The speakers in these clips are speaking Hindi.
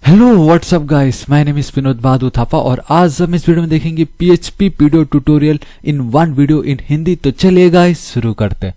Hello WhatsApp guys, my name is Vinod Bahadur Thapa और आज हम इस वीडियो में देखेंगे PHP video tutorial in one video in Hindi. तो चलिए गाइस शुरू करते हैं।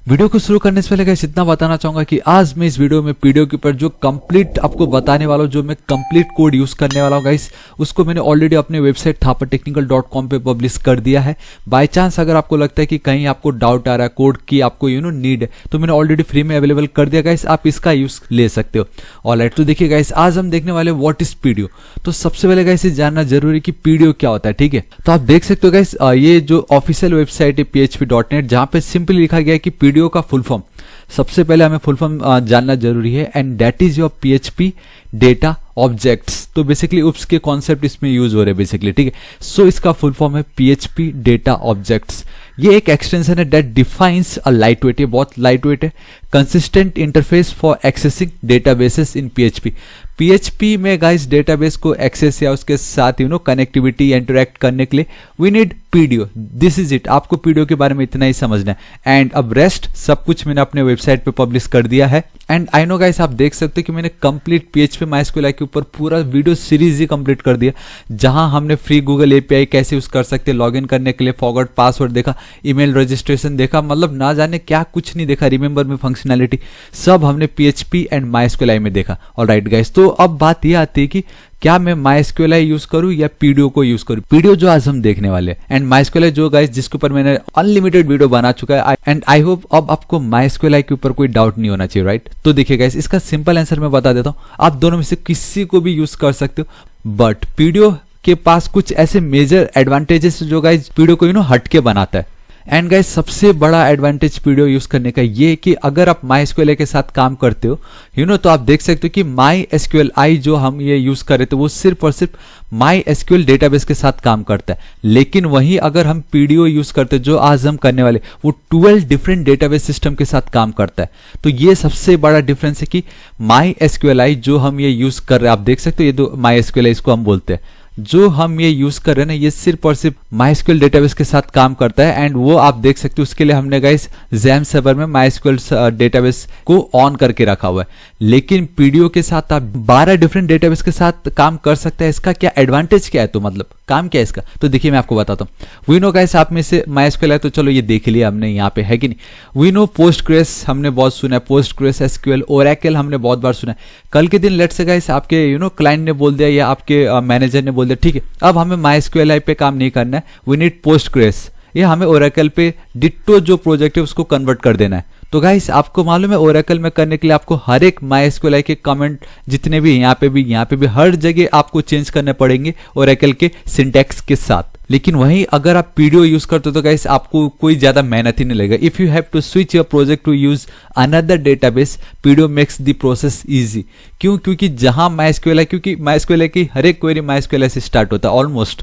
वीडियो को शुरू करने से पहले गाइस इतना बताना चाहूंगा कि आज मैं इस वीडियो में पीडीओ के ऊपर जो कंप्लीट आपको बताने वाला हूं, जो मैं कंप्लीट कोड यूज करने वाला हूं गाइस, उसको मैंने ऑलरेडी अपने वेबसाइट thapatechnical.com पे पब्लिश कर दिया है। बाय चांस अगर आपको लगता है कि कहीं आपको डाउट आ रहा है कोड की, आपको नीड है, तो मैंने ऑलरेडी फ्री में अवेलेबल कर दिया गाइस, आप इसका यूज ले सकते हो। ऑलराइट, तो देखिए गाइस आज हम देखने वाले व्हाट इज पीडीओ। तो सबसे पहले गाइस ये जानना जरूरी कि पीडीओ क्या होता है, ठीक है। तो आप देख सकते हो गाइस ये जो ऑफिशियल वेबसाइट है php.net, जहां पे सिंपली लिखा गया है कि पीडीओ का फुल फॉर्म, सबसे पहले हमें फुल फॉर्म जानना जरूरी है, and that is your PHP data objects. तो बेसिकली उप्स के कॉन्सेप्ट इसमें यूज हो रहे हैं बेसिकली, ठीक है। सो इसका फुल फॉर्म है पीएचपी डेटा ऑब्जेक्ट्स। ये एक एक्सटेंशन है that defines a light weight, ये बहुत लाइट वेट है, consistent interface for accessing databases in PHP. PHP में गाइस डेटाबेस को एक्सेस या उसके साथ कनेक्टिविटी इंटरेक्ट करने के लिए we need PDO. This is it, आपको पीडीओ के बारे में इतना ही समझना है। एंड अब रेस्ट सब कुछ मैंने अपने वेबसाइट पे पब्लिश कर दिया है। एंड आई नो गाइस आप देख सकते हो कि मैंने कंप्लीट पीएचपी माइस्क्यूएल के ऊपर पूरा वीडियो सीरीज ही कंप्लीट कर दिया, जहां हमने फ्री गूगल एपीआई कैसे यूज कर सकते हैं, लॉगिन करने के लिए फॉरगॉट पासवर्ड देखा, ईमेल रजिस्ट्रेशन देखा, मतलब ना जाने क्या कुछ नहीं देखा, रिमेंबर में फंक्शनैलिटी सब हमने पीएचपी एंड माइस्क्यूएल में देखा। ऑलराइट गाइस, तो अब बात यह आती है कि क्या मैं माइस्क्यूएल यूज करूं या पीडीओ को यूज करूं। पीडीओ जो आज हम देखने वाले हैं, एंड माइस्क्यूएल जो गाइस जिसके ऊपर मैंने अनलिमिटेड वीडियो बना चुका है, एंड आई होप अब आपको माइस्क्यूएल के ऊपर कोई डाउट नहीं होना चाहिए, राइट। तो देखिए गाइस इसका सिंपल आंसर मैं बता देता हूं, आप दोनों में से किसी को भी यूज कर सकते हो, बट पीडीओ के पास कुछ ऐसे मेजर एडवांटेजेस जो गाइस पीडीओ को हटके बनाता है। एंड गाइस सबसे बड़ा एडवांटेज पीडीओ यूज करने का ये कि अगर आप माइस्क्यूएल के साथ काम करते हो तो आप देख सकते हो कि MySQLi जो हम ये यूज कर रहे थे वो सिर्फ और सिर्फ MySQL डेटाबेस के साथ काम करता है। लेकिन वहीं अगर हम पीडीओ यूज करते जो आज हम करने वाले, वो 12 डिफरेंट डेटाबेस सिस्टम के साथ काम करता है। तो ये सबसे बड़ा डिफरेंस है कि MySQLi जो हम ये यूज कर रहे हैं, आप देख सकते हो ये दो MySQLi इसको हम बोलते हैं, जो हम ये यूज कर रहे हैं ना, ये सिर्फ और सिर्फ माइस्क्यूएल डेटाबेस के साथ काम करता है। एंड वो आप देख सकते हो, उसके लिए हमने गाइस XAMPP सर्वर में माइस्क्यूएल डेटाबेस को ऑन करके रखा हुआ है। लेकिन पीडीओ के साथ आप 12 डिफरेंट डेटाबेस के साथ काम कर सकते हैं। इसका क्या एडवांटेज क्या है, तो मतलब काम क्या है इसका, तो देखिए मैं आपको बताता हूँ। वी नो गाइस आप में से माइस्क्यूएल है तो चलो ये देख लिया हमने यहाँ पे, है कि नहीं। वी नो पोस्टग्रेस हमने बहुत सुना है, पोस्टग्रेस एसक्यूएल, ओरेकल हमने बहुत बार सुना है। कल के दिन लेट से गाइस आपके क्लाइंट ने बोल दिया या आपके मैनेजर ने बोल दिया, ठीक है अब हमें MySQLi पे काम नहीं करना है, वी नीड पोस्टग्रेस, या हमें ओरेकल पे डिट्टो जो प्रोजेक्ट है उसको कन्वर्ट कर देना है। तो गाइस आपको मालूम है ओरेकल में करने के लिए आपको हर एक MySQLi के कमेंट जितने भी यहाँ पे भी हर जगह आपको चेंज करने पड़ेंगे ओरेकल के सिंटैक्स के साथ। लेकिन वहीं अगर आप पीडीओ यूज करते हो तो गाइस आपको कोई ज्यादा मेहनत ही नहीं लगेगा। If you have to switch your project to use another database, PDO makes the process easy. क्योंकि जहां MySQLi की हर एक क्वेरी MySQLi से स्टार्ट होता है ऑलमोस्ट।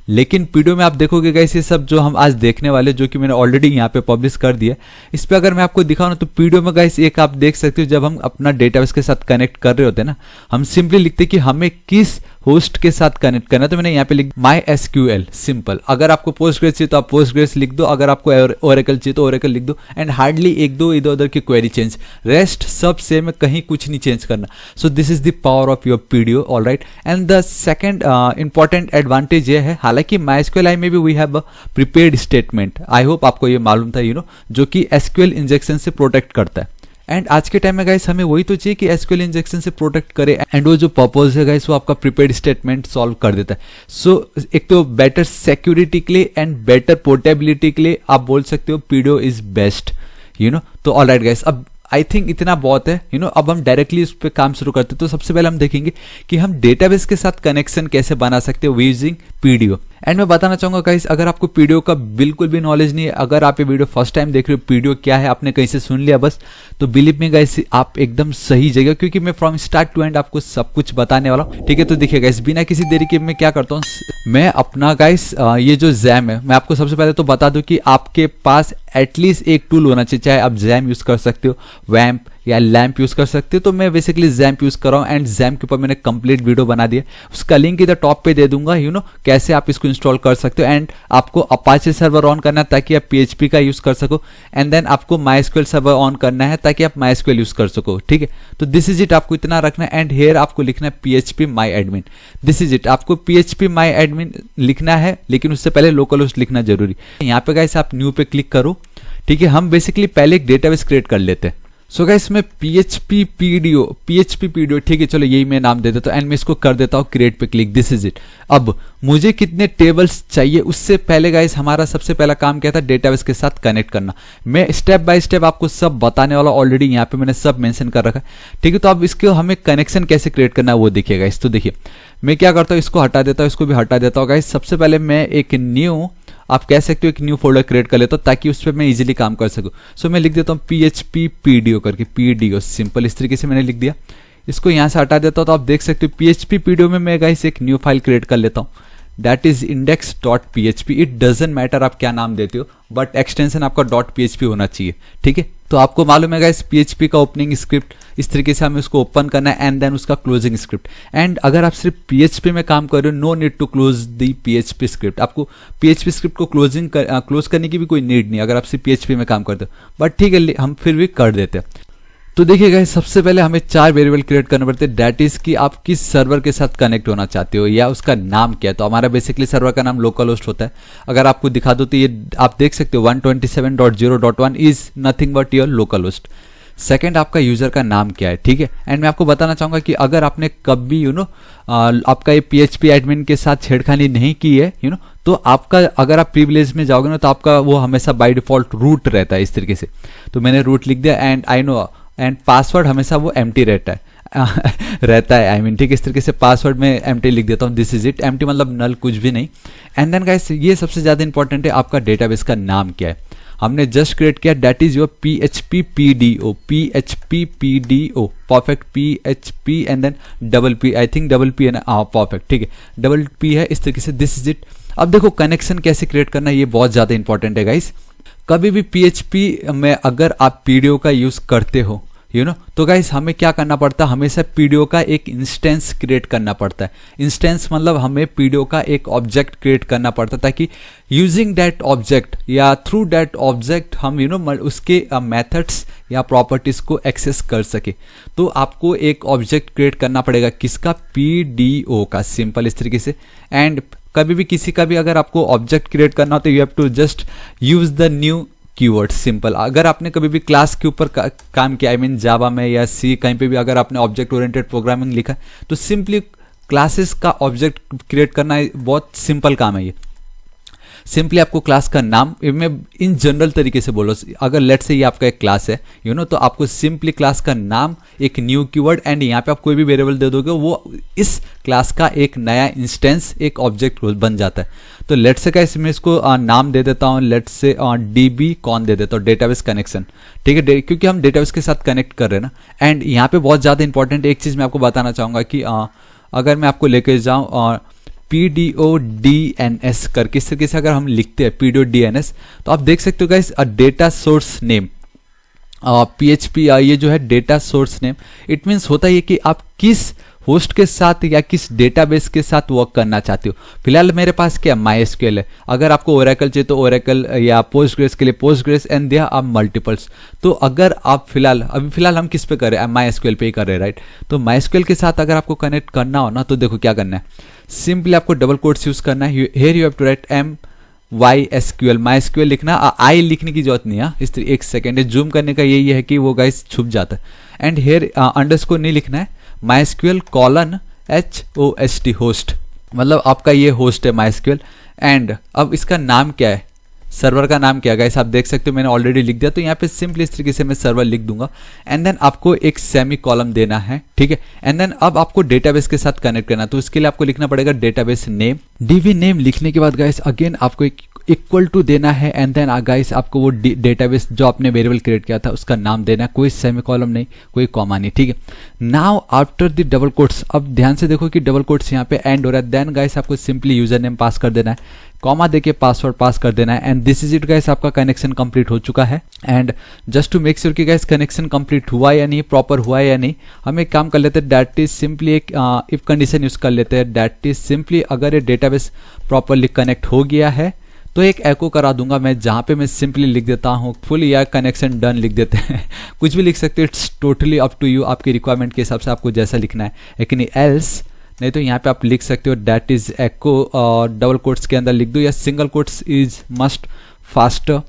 लेकिन पीडीओ में आप देखोगे गाइस ये सब जो हम आज देखने वाले, जो कि मैंने ऑलरेडी यहाँ पे पब्लिश कर दिया, इस पे अगर मैं आपको दिखाऊं ना, तो पीडीओ में गाइस एक आप देख सकते हो, जब हम अपना डेटाबेस के साथ कनेक्ट कर रहे होते हैं ना, हम सिंपली लिखते हैं कि हमें किस होस्ट के साथ कनेक्ट करना है। तो मैंने यहाँ पे लिख MySQL सिंपल। अगर आपको पोस्टग्रेस चाहिए तो आप पोस्टग्रेस लिख दो, अगर आपको ओरेकल चाहिए तो ओरेकल लिख दो, एंड हार्डली एक दो इधर उधर की क्वेरी चेंज, रेस्ट सब सेम है, कहीं कुछ नहीं चेंज करना। So this is the power of your PDO, alright. And the second important advantage ये है, हालांकि MySQLi में भी we have a prepared statement, I hope आपको ये मालूम था, जो कि एसक्यूएल इंजेक्शन से प्रोटेक्ट करता है। एंड आज के टाइम में गाइस हमें वही तो चाहिए कि एसक्यूएल इंजेक्शन से प्रोटेक्ट करे, एंड वो जो पर्पस है गाइस वो आपका प्रीपेड स्टेटमेंट सॉल्व कर देता है। सो एक तो बेटर सिक्योरिटी के लिए एंड बेटर पोर्टेबिलिटी के लिए आप बोल सकते हो पीडीओ इज बेस्ट, तो ऑलराइट गाइस, अब आई थिंक इतना बहुत है, अब हम डायरेक्टली उस पर काम शुरू करते हैं। तो सबसे पहले हम देखेंगे कि हम डेटाबेस के साथ कनेक्शन कैसे बना सकते हो यूजिंग पीडीओ। एंड मैं बताना चाहूंगा गाइस, अगर आपको पीडीओ का बिल्कुल भी नॉलेज नहीं है, अगर आप ये वीडियो फर्स्ट टाइम देख रहे हो, पीडीओ क्या है आपने कहीं से सुन लिया बस, तो बिलीव मी गाइस आप एकदम सही जगह, क्योंकि मैं फ्रॉम स्टार्ट टू एंड आपको सब कुछ बताने वाला हूँ, ठीक है। तो देखिए गाइस बिना किसी देरी के मैं क्या करता हूँ, मैं अपना गाइस ये जो XAMPP है, मैं आपको सबसे पहले तो बता दूं कि आपके पास एटलीस्ट एक टूल होना चाहिए, चाहे आप XAMPP यूज कर सकते हो, WAMP या लैम्प यूज़ कर सकते हो। तो मैं बेसिकली जैम्प यूज़ कर रहा हूँ एंड जैम्प के ऊपर मैंने कंप्लीट वीडियो बना दिया, उसका लिंक इधर टॉप पे दे दूंगा, कैसे आप इसको इंस्टॉल कर सकते हो। एंड आपको अपाचे सर्वर ऑन करना है ताकि आप PHP का यूज़ कर सको, एंड देन आपको MySQL सर्वर ऑन करना है ताकि आप MySQL यूज़ कर सको, ठीक है। तो दिस इज इट, आपको इतना रखना है। एंड हेयर आपको लिखना है PHP my admin, this is it, आपको PHP my admin लिखना है, लेकिन उससे पहले लोकल होस्ट लिखना जरूरी। यहाँ पे गाइस आप न्यू पे क्लिक करो, ठीक है। हम बेसिकली पहले एक डेटाबेस क्रिएट कर लेते हैं। सो गाइस मैं PHP PDO, ठीक है, चलो यही मैं नाम दे देता हूँ एंड मैं इसको कर देता हूँ क्रिएट पे क्लिक, दिस इज इट। अब मुझे कितने टेबल्स चाहिए उससे पहले गाइस हमारा सबसे पहला काम क्या था, डेटाबेस के साथ कनेक्ट करना। मैं स्टेप बाय स्टेप आपको सब बताने वाला, ऑलरेडी यहाँ पे मैंने सब मेंशन कर रखा है, ठीक है। तो अब इसके हमें कनेक्शन कैसे क्रिएट करना है वो देखिएगा इस। तो देखिए मैं क्या करता हूँ, इसको हटा देता हूँ, इसको भी हटा देता हूँ गाइस। सबसे पहले मैं एक न्यू, आप कह सकते हो एक न्यू फोल्डर क्रिएट कर लेता हूँ ताकि उस पर मैं इजीली काम कर सकूँ। सो मैं लिख देता हूँ PHP PDO करके, PDO सिंपल, इस तरीके से मैंने लिख दिया। इसको यहाँ से हटा देता हूँ। तो आप देख सकते हो PHP PDO में मैं गाइस एक न्यू फाइल क्रिएट कर लेता हूँ, that is index.php। It doesn't matter आप क्या नाम देते हो, बट एक्सटेंशन आपका .php होना चाहिए, ठीक है। तो आपको मालूम है गाइस PHP का ओपनिंग स्क्रिप्ट इस तरीके से हमें उसको ओपन करना है एंड देन उसका क्लोजिंग स्क्रिप्ट। एंड अगर आप सिर्फ PHP में काम कर रहे हो, no need to close the PHP script, आपको PHP स्क्रिप्ट को क्लोज करने की भी कोई नीड नहीं अगर आप सिर्फ PHP में काम करते हो, बट ठीक है हम फिर भी कर देते हैं। तो देखिए गाइस सबसे पहले हमें 4 वेरिएबल क्रिएट करने पड़ते हैं, दैट इज कि आप किस सर्वर के साथ कनेक्ट होना चाहते हो या उसका नाम क्या है। तो हमारा बेसिकली सर्वर का नाम लोकल होस्ट होता है। अगर आपको दिखा दो तो ये आप देख सकते हो 127.0.1 is nothing but your local host. Second आपका यूजर का नाम क्या है, ठीक है। एंड मैं आपको बताना चाहूंगा कि अगर आपने कभी आपका ये PHP एडमिन के साथ छेड़खानी नहीं की है, तो आपका अगर आप प्रिविलेज में जाओगे ना तो आपका वो हमेशा बाय डिफॉल्ट रूट रहता है इस तरीके से। तो मैंने रूट लिख दिया and I know, and password हमेशा वो एम्प्टी रहता है आई मीन, ठीक है। इस तरीके से पासवर्ड में एम्प्टी लिख देता हूँ, दिस इज इट। एम्प्टी मतलब नल, कुछ भी नहीं। एंड देन गाइस ये सबसे ज्यादा इंपॉर्टेंट है, आपका डेटाबेस का नाम क्या है। हमने जस्ट क्रिएट किया, that is your PHP PDO, perfect, PHP and then double P, I think double P है ना, हाँ परफेक्ट, ठीक है, डबल P है इस तरीके से, दिस इज इट। अब देखो कनेक्शन कैसे क्रिएट करना है, ये बहुत ज्यादा इंपॉर्टेंट है गाइस। कभी भी PHP में अगर आप PDO का यूज करते हो तो गाइस हमें क्या करना पड़ता है, हमेशा PDO का एक इंस्टेंस क्रिएट करना पड़ता है। इंस्टेंस मतलब हमें PDO का एक ऑब्जेक्ट क्रिएट करना पड़ता है ताकि यूजिंग दैट ऑब्जेक्ट या थ्रू दैट ऑब्जेक्ट हम उसके मेथड्स या प्रॉपर्टीज को एक्सेस कर सके। तो आपको एक ऑब्जेक्ट क्रिएट करना पड़ेगा, किसका, PDO का, सिंपल इस तरीके से। एंड कभी भी किसी का भी अगर आपको ऑब्जेक्ट क्रिएट करना हो तो you have to just use the new keyword, simple. अगर आपने कभी भी क्लास के ऊपर काम किया, आई मीन जावा में या सी कहीं पे भी अगर आपने ऑब्जेक्ट ओरिएंटेड प्रोग्रामिंग लिखा तो सिंपली क्लासेस का ऑब्जेक्ट क्रिएट करना बहुत सिंपल काम है। ये सिंपली आपको क्लास का नाम, मैं इन जनरल तरीके से बोलो, अगर लेट से ये आपका एक क्लास है तो आपको सिंपली क्लास का नाम, एक न्यू कीवर्ड एंड यहाँ पे आप कोई भी वेरिएबल दे दोगे, वो इस क्लास का एक नया इंस्टेंस, एक ऑब्जेक्ट बन जाता है। तो लेट से कैसे मैं इसको नाम दे देता हूँ, लेट से DB कौन दे देता हूँ, डेटाबेस कनेक्शन, ठीक है, क्योंकि हम डेटाबेस के साथ कनेक्ट कर रहे हैं ना। एंड यहाँ पे बहुत ज़्यादा इंपॉर्टेंट एक चीज़ मैं आपको बताना चाहूँगा कि अगर मैं आपको लेके जाऊँ PDO-DNS करके, इस तरीके से अगर हम लिखते हैं PDO-DNS तो आप देख सकते हो guys data source name, PHP ये जो है data source name, it means होता है कि आप किस होस्ट के साथ या किस डेटाबेस के साथ वर्क करना चाहते हो। फिलहाल मेरे पास क्या MySQL है, अगर आपको ओरेकल चाहिए तो ओरेकल या पोस्टग्रेस के लिए Postgres and there are multiples. तो अगर आप अभी फिलहाल हम किस पे कर रहे हैं, MySQL पे ही कर रहे हैं, राइट। तो MySQL के साथ अगर आपको कनेक्ट करना हो ना तो देखो क्या करना है, सिंपली आपको डबल कोट्स यूज करना है, here you have to write MySQL, MySQL लिखना, आई लिखने की जरूरत नहीं है। इस तरह एक सेकेंड जूम करने का यही है कि वो गाइस छुप जाता है। एंड हेयर अंडरस्कोर नहीं लिखना है, MySQL HOST होस्ट, मतलब आपका ये होस्ट है MySQL। एंड अब इसका नाम क्या है, सर्वर का नाम क्या है गाइस, आप देख सकते हो मैंने ऑलरेडी लिख दिया। तो यहाँ पे सिंपली इस तरीके से मैं सर्वर लिख दूंगा एंड देन आपको एक सेमी कॉलम देना है, ठीक है। एंड देन अब आपको डेटाबेस के साथ कनेक्ट करना है, तो इसके लिए आपको लिखना पड़ेगा डेटाबेस नेम, DB नेम लिखने के बाद गाइस अगेन आपको एक इक्वल टू देना है एंड देन गाइस आपको वो डेटाबेस जो आपने वेरिएबल क्रिएट किया था उसका नाम देना है, कोई सेमीकोलन नहीं, कोई कॉमा नहीं, ठीक है। Now after the double quotes, अब ध्यान से देखो कि डबल कोट्स यहाँ पे एंड हो रहा है, देन गाइस आपको सिंपली यूजर नेम पास कर देना है, कॉमा देके पासवर्ड पास कर देना है and this is it guys, आपका कनेक्शन कंप्लीट हो चुका है। And just to make sure कि गाइस कनेक्शन कंप्लीट हुआ या नहीं, प्रॉपर हुआ या नहीं, हम एक काम कर लेते हैं, दैट इज सिंपली एक इफ कंडीशन यूज कर लेते हैं। दैट इज सिंपली अगर ये डेटाबेस प्रॉपरली कनेक्ट हो गया है तो एक एको करा दूंगा मैं, जहाँ पे मैं सिंपली लिख देता हूँ फुल या कनेक्शन डन लिख देते हैं कुछ भी लिख सकते हो, it's totally up to you, आपकी रिक्वायरमेंट के हिसाब से आपको जैसा लिखना है। लेकिन एल्स नहीं तो यहाँ पे आप लिख सकते हो दैट इज एको और डबल कोट्स के अंदर लिख दो या single quotes is must faster.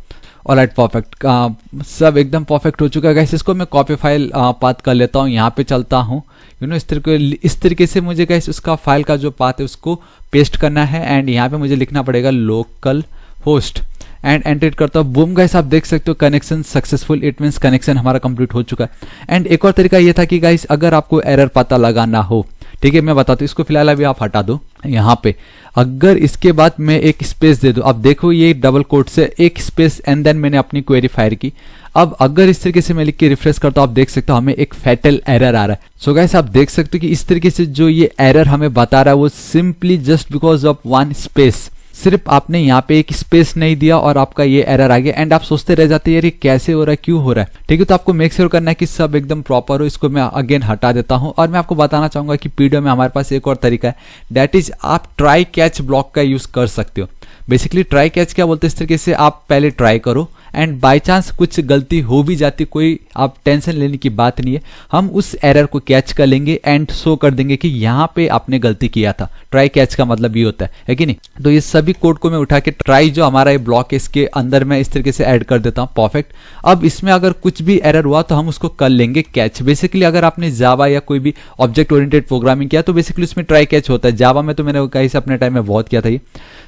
Alright, perfect, सब एकदम परफेक्ट हो चुका है गाइस। इसको मैं कॉपी फाइल पाथ कर लेता हूँ, यहाँ पे चलता हूँ, इस तरीके से मुझे गाइस उसका फाइल का जो पाथ है उसको पेस्ट करना है एंड यहाँ पे मुझे लिखना पड़ेगा लोकल होस्ट एंड एंटर करता हूँ। बूम गाइस, आप देख सकते हो connection successful, it means connection हमारा कंप्लीट हो चुका है। एंड एक और तरीका ये था कि गाइस अगर आपको एरर पता लगाना हो, ठीक है मैं बताता हूँ, इसको फिलहाल अभी आप हटा दो यहाँ पे, अगर इसके बाद मैं एक स्पेस दे दूँ, अब देखो ये डबल कोट से एक स्पेस एंड देन मैंने अपनी क्वेरी फायर की। अब अगर इस तरीके से मैं लिख के रिफ्रेश करता हूँ, आप देख सकते हो हमें एक फैटल एरर आ रहा है। सो गाइस आप देख सकते हो कि इस तरीके से जो ये एरर हमें बता रहा है वो simply just because of one space, सिर्फ आपने यहाँ पे एक स्पेस नहीं दिया और आपका ये एरर आ गया एंड आप सोचते रह जाते हैं यार ये कैसे हो रहा है, क्यों हो रहा है। ठीक है, तो आपको मेक श्योर करना है कि सब एकदम प्रॉपर हो। इसको मैं अगेन हटा देता हूँ और मैं आपको बताना चाहूंगा कि पीडीओ में हमारे पास एक और तरीका है, दैट इज आप ट्राई कैच ब्लॉक का यूज कर सकते हो। बेसिकली ट्राई कैच क्या बोलते हैं, इस तरीके से आप पहले ट्राई करो एंड बाय चांस कुछ गलती हो भी जाती, कोई आप टेंशन लेने की बात नहीं है, हम उस एरर को कैच कर लेंगे एंड शो कर देंगे कि यहाँ पे आपने गलती किया था। ट्राई कैच का मतलब ये होता है कि नहीं। तो ये सभी कोड को मैं उठा के ट्राई जो हमारा ये ब्लॉक है इसके अंदर मैं इस तरीके से ऐड कर देता हूँ। परफेक्ट, अब इसमें अगर कुछ भी एरर हुआ तो हम उसको कर लेंगे कैच। बेसिकली अगर आपने जावा या कोई भी ऑब्जेक्ट ओरिएंटेड प्रोग्रामिंग किया तो बेसिकली उसमें ट्राई कैच होता है। जावा में तो मैंने कहीं से अपने टाइम में बहुत किया था ये।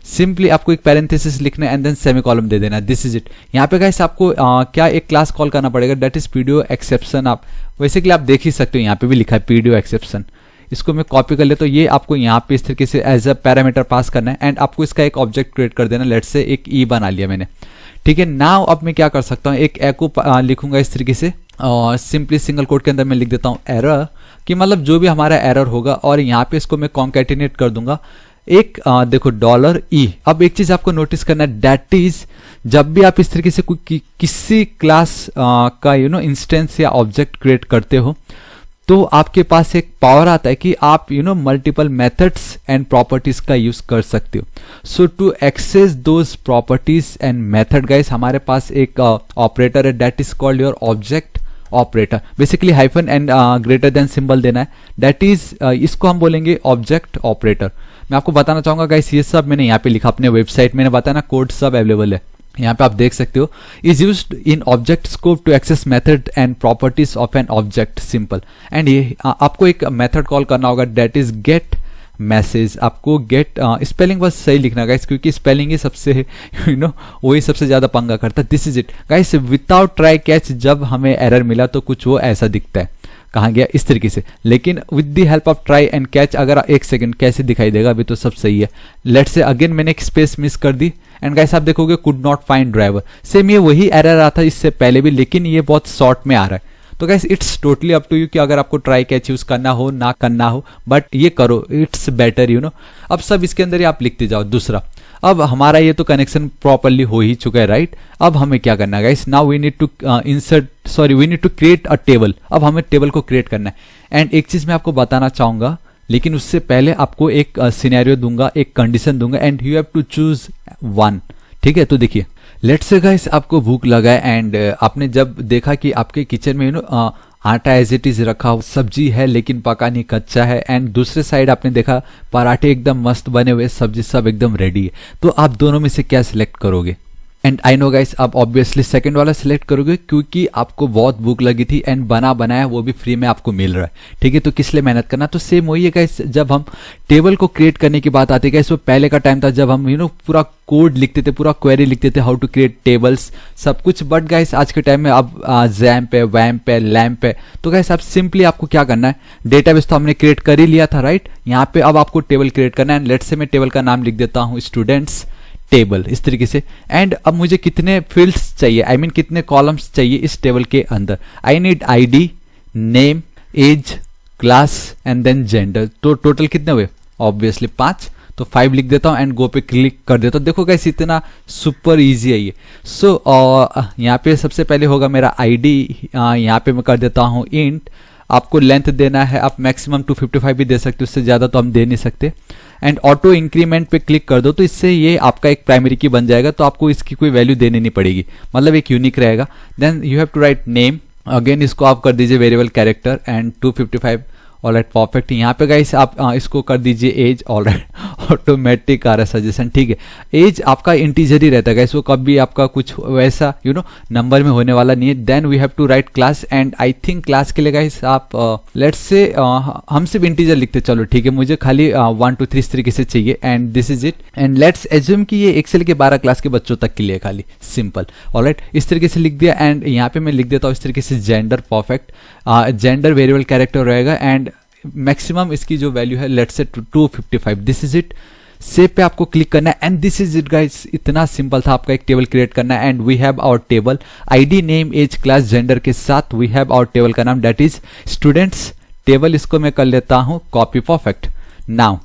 सिंपली आपको एक पैरेंथेसिस लिखना है एंड देन सेमीकोलन दे देना, दिस इज इट। यहाँ पे गाइस आपको क्या एक क्लास कॉल करना पड़ेगा, दैट इज पीडीओ एक्सेप्शन। आप बेसिकली आप देख ही सकते हो यहाँ पे भी लिखा है पीडीओ एक्सेप्शन। इसको मैं कॉपी कर ले तो ये आपको यहाँ पे इस तरीके से एज अ पैरामीटर पास करना है एंड आपको इसका एक ऑब्जेक्ट क्रिएट कर देना। लेट्स से एक ई बना लिया मैंने, ठीक है। नाउ अब मैं क्या कर सकता हूँ, एक एको लिखूंगा इस तरीके से और सिंपली सिंगल कोट के अंदर मैं लिख देता हूँ एरर, कि मतलब जो भी हमारा एरर होगा और यहाँ पे इसको मैं कॉन्कैटिनेट कर दूंगा एक देखो $E। अब एक चीज आपको नोटिस करना है, दैट इज जब भी आप इस तरीके से किसी क्लास का इंस्टेंस या ऑब्जेक्ट क्रिएट करते हो तो आपके पास एक पावर आता है कि आप मल्टीपल मेथड्स एंड प्रॉपर्टीज का यूज कर सकते हो। So to access those properties and method guys हमारे पास एक ऑपरेटर है, that is called your object operator. Basically hyphen and greater than symbol देना है, दैट इज इसको हम बोलेंगे ऑब्जेक्ट ऑपरेटर। मैं आपको बताना चाहूंगा गाइस ये सब मैंने यहाँ पे लिखा अपने वेबसाइट, मैंने बताया ना कोड सब अवेलेबल है यहाँ पे, आप देख सकते हो। Is used in object scope to access method and properties of an object, simple. And ये आपको एक मेथड कॉल करना होगा, दैट इज गेट मैसेज। आपको गेट स्पेलिंग बस सही लिखना गाइस, क्योंकि स्पेलिंग ही सबसे वही सबसे ज्यादा पंगा करता है। This is it guys, without try catch जब हमें एरर मिला तो कुछ वो ऐसा दिखता है, कहाँ गया इस तरीके से। लेकिन with the help of try and catch अगर एक सेकंड कैसे दिखाई देगा, अभी तो सब सही है। लेट्स से अगेन मैंने एक स्पेस मिस कर दी एंड गाइस आप देखोगे could not find driver. Same ये वही एरर आता था इससे पहले भी, लेकिन ये बहुत शॉर्ट में आ रहा है। तो guys it's totally up to you कि अगर आपको ट्राई कैच यूज करना हो ना करना हो, बट ये करो, इट्स बेटर अब सब इसके अंदर ही आप लिखते जाओ। दूसरा, अब हमारा ये तो कनेक्शन प्रॉपरली हो ही चुका है, राइट। अब हमें क्या करना है guys, now we need to create a table. अब हमें टेबल को क्रिएट करना है एंड एक चीज मैं आपको बताना चाहूंगा, लेकिन उससे पहले आपको एक सिनेरियो दूंगा, एक कंडीशन दूंगा and you have to choose one, ठीक है। तो देखिए, लेट्स से गाइस आपको भूख लगा है एंड आपने जब देखा कि आपके किचन में आटा एज इट इज रखा हो, सब्जी है लेकिन पका नहीं, कच्चा है, एंड दूसरे साइड आपने देखा पराठे एकदम मस्त बने हुए, सब्जी सब एकदम रेडी है। तो आप दोनों में से क्या सिलेक्ट करोगे? एंड आई नो गाइस आप ऑब्वियसली सेकंड वाला सिलेक्ट करोगे, क्योंकि आपको बहुत भूख लगी थी एंड बना बनाया वो भी फ्री में आपको मिल रहा है, ठीक है। तो किस लिए मेहनत करना। तो सेम वही है गाइस, जब हम टेबल को क्रिएट करने की बात आती है गाइस, वो पहले का टाइम था जब हम पूरा कोड लिखते थे, पूरा क्वेरी लिखते थे, हाउ टू क्रिएट टेबल्स सब कुछ। बट गाइस आज के टाइम में अब जैम्प है, वैम्प है, लैम्प है। तो गाइस आप सिंपली आपको क्या करना है, डेटाबेस तो हमने क्रिएट कर ही लिया था, राइट। यहाँ पे अब आपको टेबल क्रिएट करना है। लेट्स से मैं टेबल का नाम लिख देता हूँ स्टूडेंट्स टेबल, इस तरीके से। एंड अब मुझे कितने फील्ड्स चाहिए, आई मीन कितने कॉलम्स चाहिए इस टेबल के अंदर। I need ID, name, age, class and then gender. तो टोटल कितने हुए? ऑब्वियसली 5। तो 5 लिख देता हूँ एंड गो पे क्लिक कर देता हूँ। देखो गाइस इतना सुपर इजी है ये। सो यहाँ पे सबसे पहले होगा मेरा आईडी, यहाँ पे मैं कर देता हूँ इंट। आपको लेंथ देना है, आप मैक्सिमम 255 भी दे सकते हो, उससे ज़्यादा तो हम दे नहीं सकते। एंड ऑटो इंक्रीमेंट पे क्लिक कर दो, तो इससे ये आपका एक प्राइमरी की बन जाएगा, तो आपको इसकी कोई वैल्यू देनी नहीं पड़ेगी, मतलब एक यूनिक रहेगा। Then you have to write name, again इसको आप कर दीजिए variable character and 255। Alright perfect. यहाँ पे गाइस आप इसको कर दीजिए एज। ऑलराइट ऑटोमेटिक आ रहा है सजेशन, ठीक है। एज आपका इंटीजर ही रहता है गाइस, वो कभी आपका कुछ वैसा नंबर में होने वाला नहीं है। Then we have to write class, and I think class के लिए गाइस आप लेट्स से हम सिर्फ इंटीजर लिखते, चलो ठीक है, मुझे खाली 1 2 3 इस तरीके से चाहिए and this is it. And let's assume कि ये एक्सेल के 12 क्लास के बच्चों तक के लिए खाली सिंपल। ऑलराइट इस तरीके से लिख दिया एंड यहाँ पे मैं लिख देता हूँ इस तरीके से gender. Perfect. Gender variable character रहेगा एंड मैक्सिमम इसकी जो वैल्यू है लेट्स से 255। This is it. सेव पे आपको क्लिक करना है and this is it guys. इतना सिंपल था, आपका एक टेबल क्रिएट करना है and we have our table ID name age class gender के साथ वी हैव आवर टेबल का नाम दैट इज स्टूडेंट्स टेबल। इसको मैं कर लेता हूं copy. Perfect. Now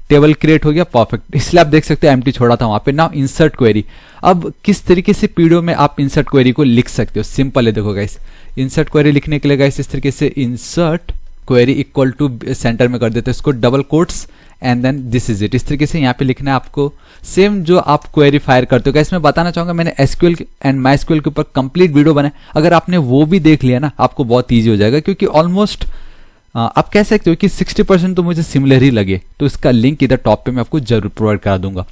table create हो गया। परफेक्ट। इसलिए आप देख सकते हैं एम्प्टी छोड़ा था वहां पे। Now insert query. अब किस तरीके से पीडीओ में आप इंसर्ट क्वेरी को लिख सकते हो, सिंपल है। देखो गाइस इंसर्ट क्वेरी लिखने के लिए गाइस इस तरीके से insert query equal to center में कर देते हैं इसको, double quotes and then this is it. इस तरीके से यहाँ पे लिखना है आपको, सेम जो आप क्वेरी फायर करते हो। गाइस मैं बताना चाहूंगा मैंने एसक्यूएल एंड माइस्क्यूएल के ऊपर कंप्लीट वीडियो बनाए, अगर आपने वो भी देख लिया ना आपको बहुत ईजी हो जाएगा, क्योंकि ऑलमोस्ट आप कह सकते हो कि 60% तो मुझे सिमिलर ही लगे। तो इसका लिंक इधर टॉप पे मैं आपको जरूर प्रोवाइड करा दूंगा।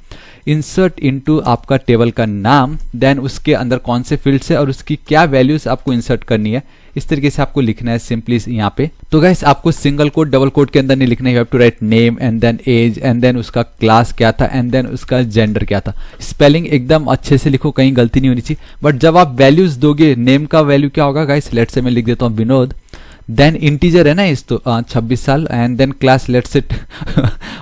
इंसर्ट इनटू आपका टेबल का नाम, देन उसके अंदर कौन से फील्ड है और उसकी क्या वैल्यूज आपको इंसर्ट करनी है, इस तरीके से आपको लिखना है सिंपली यहाँ पे। तो गाइस आपको सिंगल कोट डबल कोट के अंदर नहीं लिखना है, you have to write name and then age and then उसका क्लास क्या था एंड देन उसका जेंडर क्या था। स्पेलिंग एकदम अच्छे से लिखो, कहीं गलती नहीं होनी चाहिए। बट जब आप वैल्यूज दोगे, नेम का वैल्यू क्या होगा गाइस, लेट्स से मैं लिख देता हूँ विनोद। देन इंटीजर है ना इस तो 26 साल and then class let's it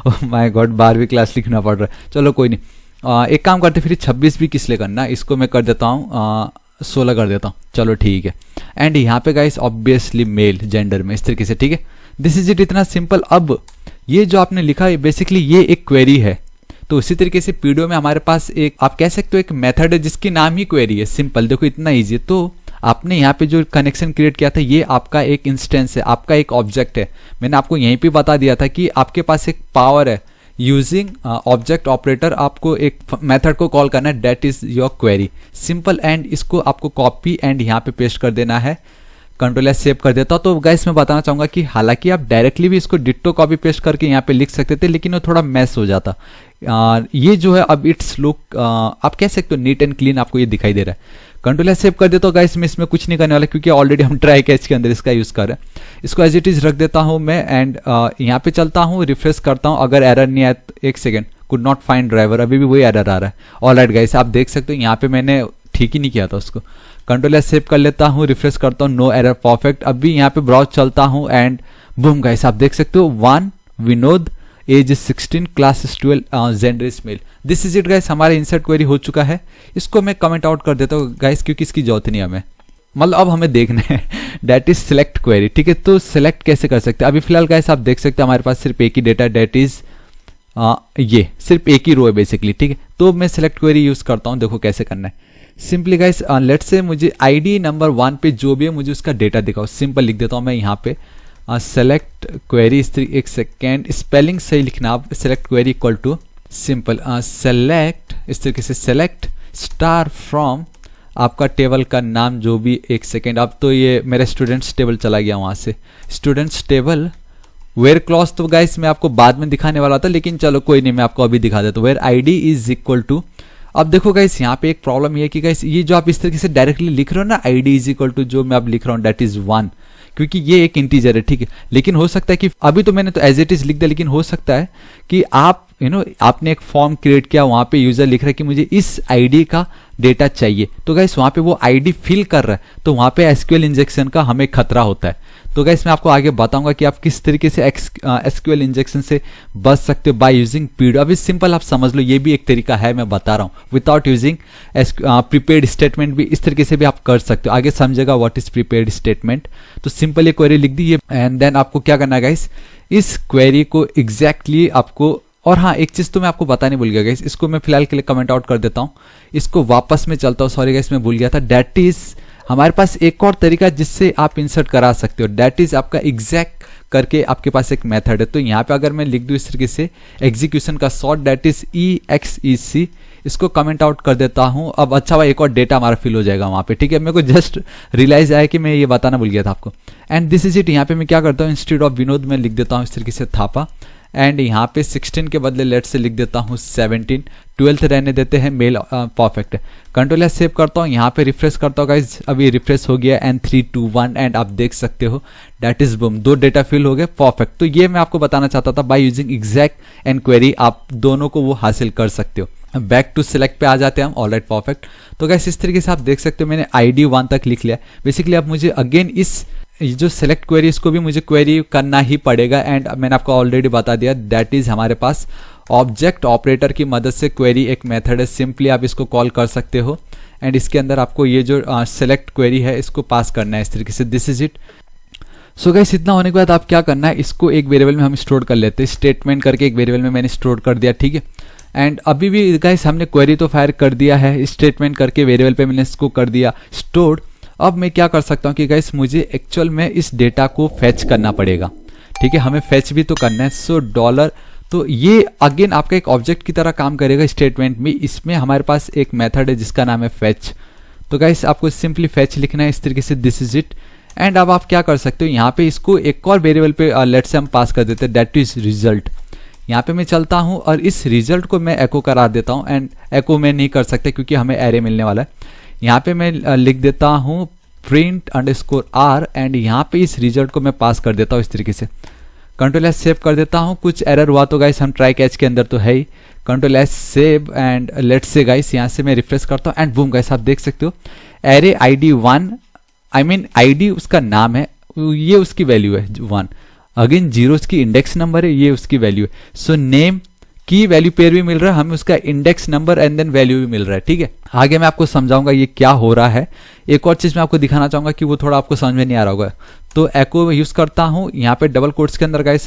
oh my god 12वीं क्लास लिखना पड़ रहा है, चलो कोई नहीं। एक काम करते फिर 26 भी किस लिए करना, इसको मैं कर देता हूँ 16 कर देता हूँ, चलो ठीक है। एंड यहाँ पे गाइस ऑब्वियसली मेल जेंडर में इस तरीके से, ठीक है। दिस इज इट, इतना सिंपल। अब ये जो आपने लिखा है बेसिकली ये एक क्वेरी है। तो उसी तरीके से पीडीओ में हमारे पास एक आप कह सकते हो एक मेथड है जिसकी नाम ही क्वेरी है। सिंपल, देखो इतना ईजी है। तो आपने यहाँ पे जो कनेक्शन क्रिएट किया था ये आपका एक इंस्टेंस है, आपका एक ऑब्जेक्ट है। मैंने आपको यहीं पे बता दिया था कि आपके पास एक पावर है, यूजिंग ऑब्जेक्ट ऑपरेटर आपको एक मेथड को कॉल करना है, that is your query. Simple. And इसको आपको कॉपी एंड यहाँ पे पेस्ट कर देना है। कंट्रोल एस सेव कर देता हूँ। तो गाइस मैं बताना चाहूंगा कि हालांकि आप डायरेक्टली भी इसको डिट्टो कॉपी पेस्ट करके यहाँ पे लिख सकते थे, लेकिन वो थोड़ा मैस हो जाता। ये जो है अब इट्स लुक आप कह सकते हो नीट एंड क्लीन आपको ये दिखाई दे रहा है। कंट्रोल एस सेव कर देता हूँ गाइस। मैं इसमें कुछ नहीं करने वाला क्योंकि ऑलरेडी हम ट्राई कैच के अंदर इसका यूज कर रहे हैं। इसको एज इट इज रख देता हूँ मैं एंड यहाँ पे चलता हूँ, रिफ्रेश करता हूँ। अगर एरर नहीं आया तो एक second, could not find driver, अभी भी वही एरर आ रहा है। ऑलराइट गाइस आप देख सकते हो यहाँ पे मैंने ठीक ही नहीं किया था उसको। कंट्रोल एस सेव कर लेता हूँ, रिफ्रेश करता हूँ, नो एरर। परफेक्ट। अभी यहाँ पे ब्राउज चलता हूँ एंड बूम गाइस आप देख सकते हो 1 Vinod, age is 16, class is 12, gender is male. This is it guys, हमारा इंसर्ट क्वेरी हो चुका है। इसको मैं कमेंट आउट कर देता हूँ गाइस क्योंकि इसकी जरूरत नहीं हमें, मतलब अब हमें देखना है दैट इज सिलेक्ट क्वेरी, ठीक है। तो सिलेक्ट कैसे कर सकते हैं, अभी फिलहाल गाइस आप देख सकते हैं हमारे पास सिर्फ एक ही डेटा, दैट इज ये सिर्फ एक ही रो है बेसिकली, ठीक है। तो मैं सिलेक्ट क्वेरी यूज करता हूँ, देखो कैसे करना है। सिंपली गाइस लेट्स से मुझे आईडी नंबर 1 पे जो भी है मुझे उसका डेटा दिखाओ। सिंपल लिख देता हूँ मैं यहाँ पे सेलेक्ट क्वेरी, एक सेकेंड स्पेलिंग सही लिखना आप। Select query equal to simple select, इस तरीके से सेलेक्ट स्टार फ्रॉम आपका टेबल का नाम जो भी, एक सेकेंड। अब तो ये मेरा स्टूडेंट्स टेबल चला गया वहाँ से, स्टूडेंट्स टेबल। वेयर क्लॉज तो गाइस मैं आपको बाद में दिखाने वाला था, लेकिन चलो कोई नहीं, मैं आपको अभी दिखा देता हूँ। Where ID is equal to, अब देखो गाइस यहाँ पे एक प्रॉब्लम ये है कि गाइस ये जो आप इस तरीके से डायरेक्टली लिख रहे हो ना, आईडी इज इक्वल टू जो मैं अब लिख रहा हूँ दैट इज 1, क्योंकि ये एक इंटीजर है, ठीक है। लेकिन हो सकता है कि अभी तो मैंने तो एज इट इज लिख दिया, लेकिन हो सकता है कि आप आपने एक फॉर्म क्रिएट किया, वहां पे यूजर लिख रहा है कि मुझे इस आईडी का डेटा चाहिए। तो गाइस वहां पे वो आईडी फिल कर रहा है, तो वहां पे एसक्यूएल इंजेक्शन का हमें खतरा होता है। तो गाइस मैं आपको आगे बताऊंगा कि आप किस तरीके से एसक्यूएल इंजेक्शन से बच सकते हो बाय यूजिंग पीडीओ। अभी सिंपल आप समझ लो, ये भी एक तरीका है, मैं बता रहा हूँ। विदाउट यूजिंग प्रीपेड स्टेटमेंट भी इस तरीके से भी आप कर सकते हो। आगे समझेगा व्हाट इज प्रीपेड स्टेटमेंट। तो सिंपल ये क्वेरी लिख दी एंड देन आपको क्या करना है गाइस, इस क्वेरी को एग्जैक्टली आपको और हाँ, एक चीज़ तो मैं आपको बताने भूल गया गाइस, इसको मैं फिलहाल के लिए कमेंट आउट कर देता हूँ, इसको वापस में चलता हूँ, सॉरी गाइस मैं भूल गया था। दैट इज हमारे पास एक और तरीका जिससे आप इंसर्ट करा सकते हो, दैट इज आपका एग्जैक्ट करके आपके पास एक मेथड है। तो यहाँ पे अगर मैं लिख दूँ इस तरीके से एग्जीक्यूशन का शॉर्ट, दैट इज EXEC, इसको कमेंट आउट कर देता हूँ। अब अच्छा भाई एक और डेटा हमारा फिल हो जाएगा वहाँ पे, ठीक है। मेरे को जस्ट रियलाइज आया कि मैं ये बताना भूल गया था आपको। And this is it. यहाँ पे मैं क्या करता हूँ, इंस्टेड ऑफ विनोद मैं लिख देता हूँ इस तरीके से थापा, एंड यहाँ पे 16 के बदले लेट से लिख देता हूँ 17, 12th रहने देते हैं, मेल परफेक्ट है। कंट्रोल एस सेव करता हूँ, यहाँ पे रिफ्रेश करता हूँ गाइज, अभी रिफ्रेश हो गया एंड 3 2 1 एंड आप देख सकते हो that is boom, 2 data fill हो गए, परफेक्ट। तो ये मैं आपको बताना चाहता था, by using exact and query आप दोनों को वो हासिल कर सकते हो। बैक टू सिलेक्ट पे आ जाते हैं हम, ऑलराइट परफेक्ट। तो गाइस इस तरीके से आप देख सकते हो मैंने ID 1 तक लिख लिया। बेसिकली अब मुझे अगेन इस जो सेलेक्ट क्वेरी इसको भी मुझे क्वेरी करना ही पड़ेगा, एंड मैंने आपको ऑलरेडी बता दिया दैट इज हमारे पास ऑब्जेक्ट ऑपरेटर की मदद से क्वेरी एक मेथड है, सिंपली आप इसको कॉल कर सकते हो एंड इसके अंदर आपको ये जो सेलेक्ट क्वेरी है इसको पास करना है इस तरीके से, this is it. So guys इतना होने के बाद आप क्या करना है, इसको एक वेरिएबल में हम स्टोर कर लेते हैं, स्टेटमेंट करके एक वेरिएबल में मैंने स्टोर कर दिया, ठीक है। एंड अभी भी गाइस हमने क्वेरी तो फायर कर दिया है, स्टेटमेंट करके वेरिएबल पे मैंने इसको कर दिया स्टोर्ड। अब मैं क्या कर सकता हूँ कि गाइस मुझे एक्चुअल में इस डेटा को फैच करना पड़ेगा, ठीक है, हमें फैच भी तो करना है। सो डॉलर, तो ये अगेन आपका एक ऑब्जेक्ट की तरह काम करेगा स्टेटमेंट में। इसमें हमारे पास एक मेथड है जिसका नाम है फैच। तो गाइस आपको सिंपली फैच लिखना है इस तरीके से, दिस इज इट। एंड अब आप क्या कर सकते हो, यहाँ पे इसको एक और वेरिएबल पे लेट से हम पास कर देते हैं, दैट इज रिजल्ट। यहाँ पे मैं चलता हूँ और इस रिजल्ट को मैं एको करा देता हूँ, एंड एको में नहीं कर सकते क्योंकि हमें एरे मिलने वाला है। यहाँ पे मैं लिख देता हूँ प्रिंट अंडरस्कोर आर, एंड यहाँ पे इस रिजल्ट को मैं पास कर देता हूँ इस तरीके से। कंट्रोल एस सेव कर देता हूँ, कुछ एरर हुआ तो गाइस हम ट्राई कैच के अंदर तो है ही, control S save and let's से गाइस यहाँ से मैं रिफ्रेश करता हूँ एंड बूम गाइस आप देख सकते हो array ID 1, I mean ID उसका नाम है, ये उसकी वैल्यू है 1, अगेन 0 उसकी इंडेक्स नंबर है, ये उसकी वैल्यू है। सो नेम की वैल्यू पेयर भी मिल रहा है, हमें उसका index number and then value भी मिल रहा है, ठीक है। आगे मैं आपको समझाऊंगा ये क्या हो रहा है। एक और चीज मैं आपको दिखाना चाहूंगा कि वो थोड़ा आपको समझ में नहीं आ रहा होगा, तो एको यूज करता हूँ यहाँ पे डबल कोट्स के अंदर guys,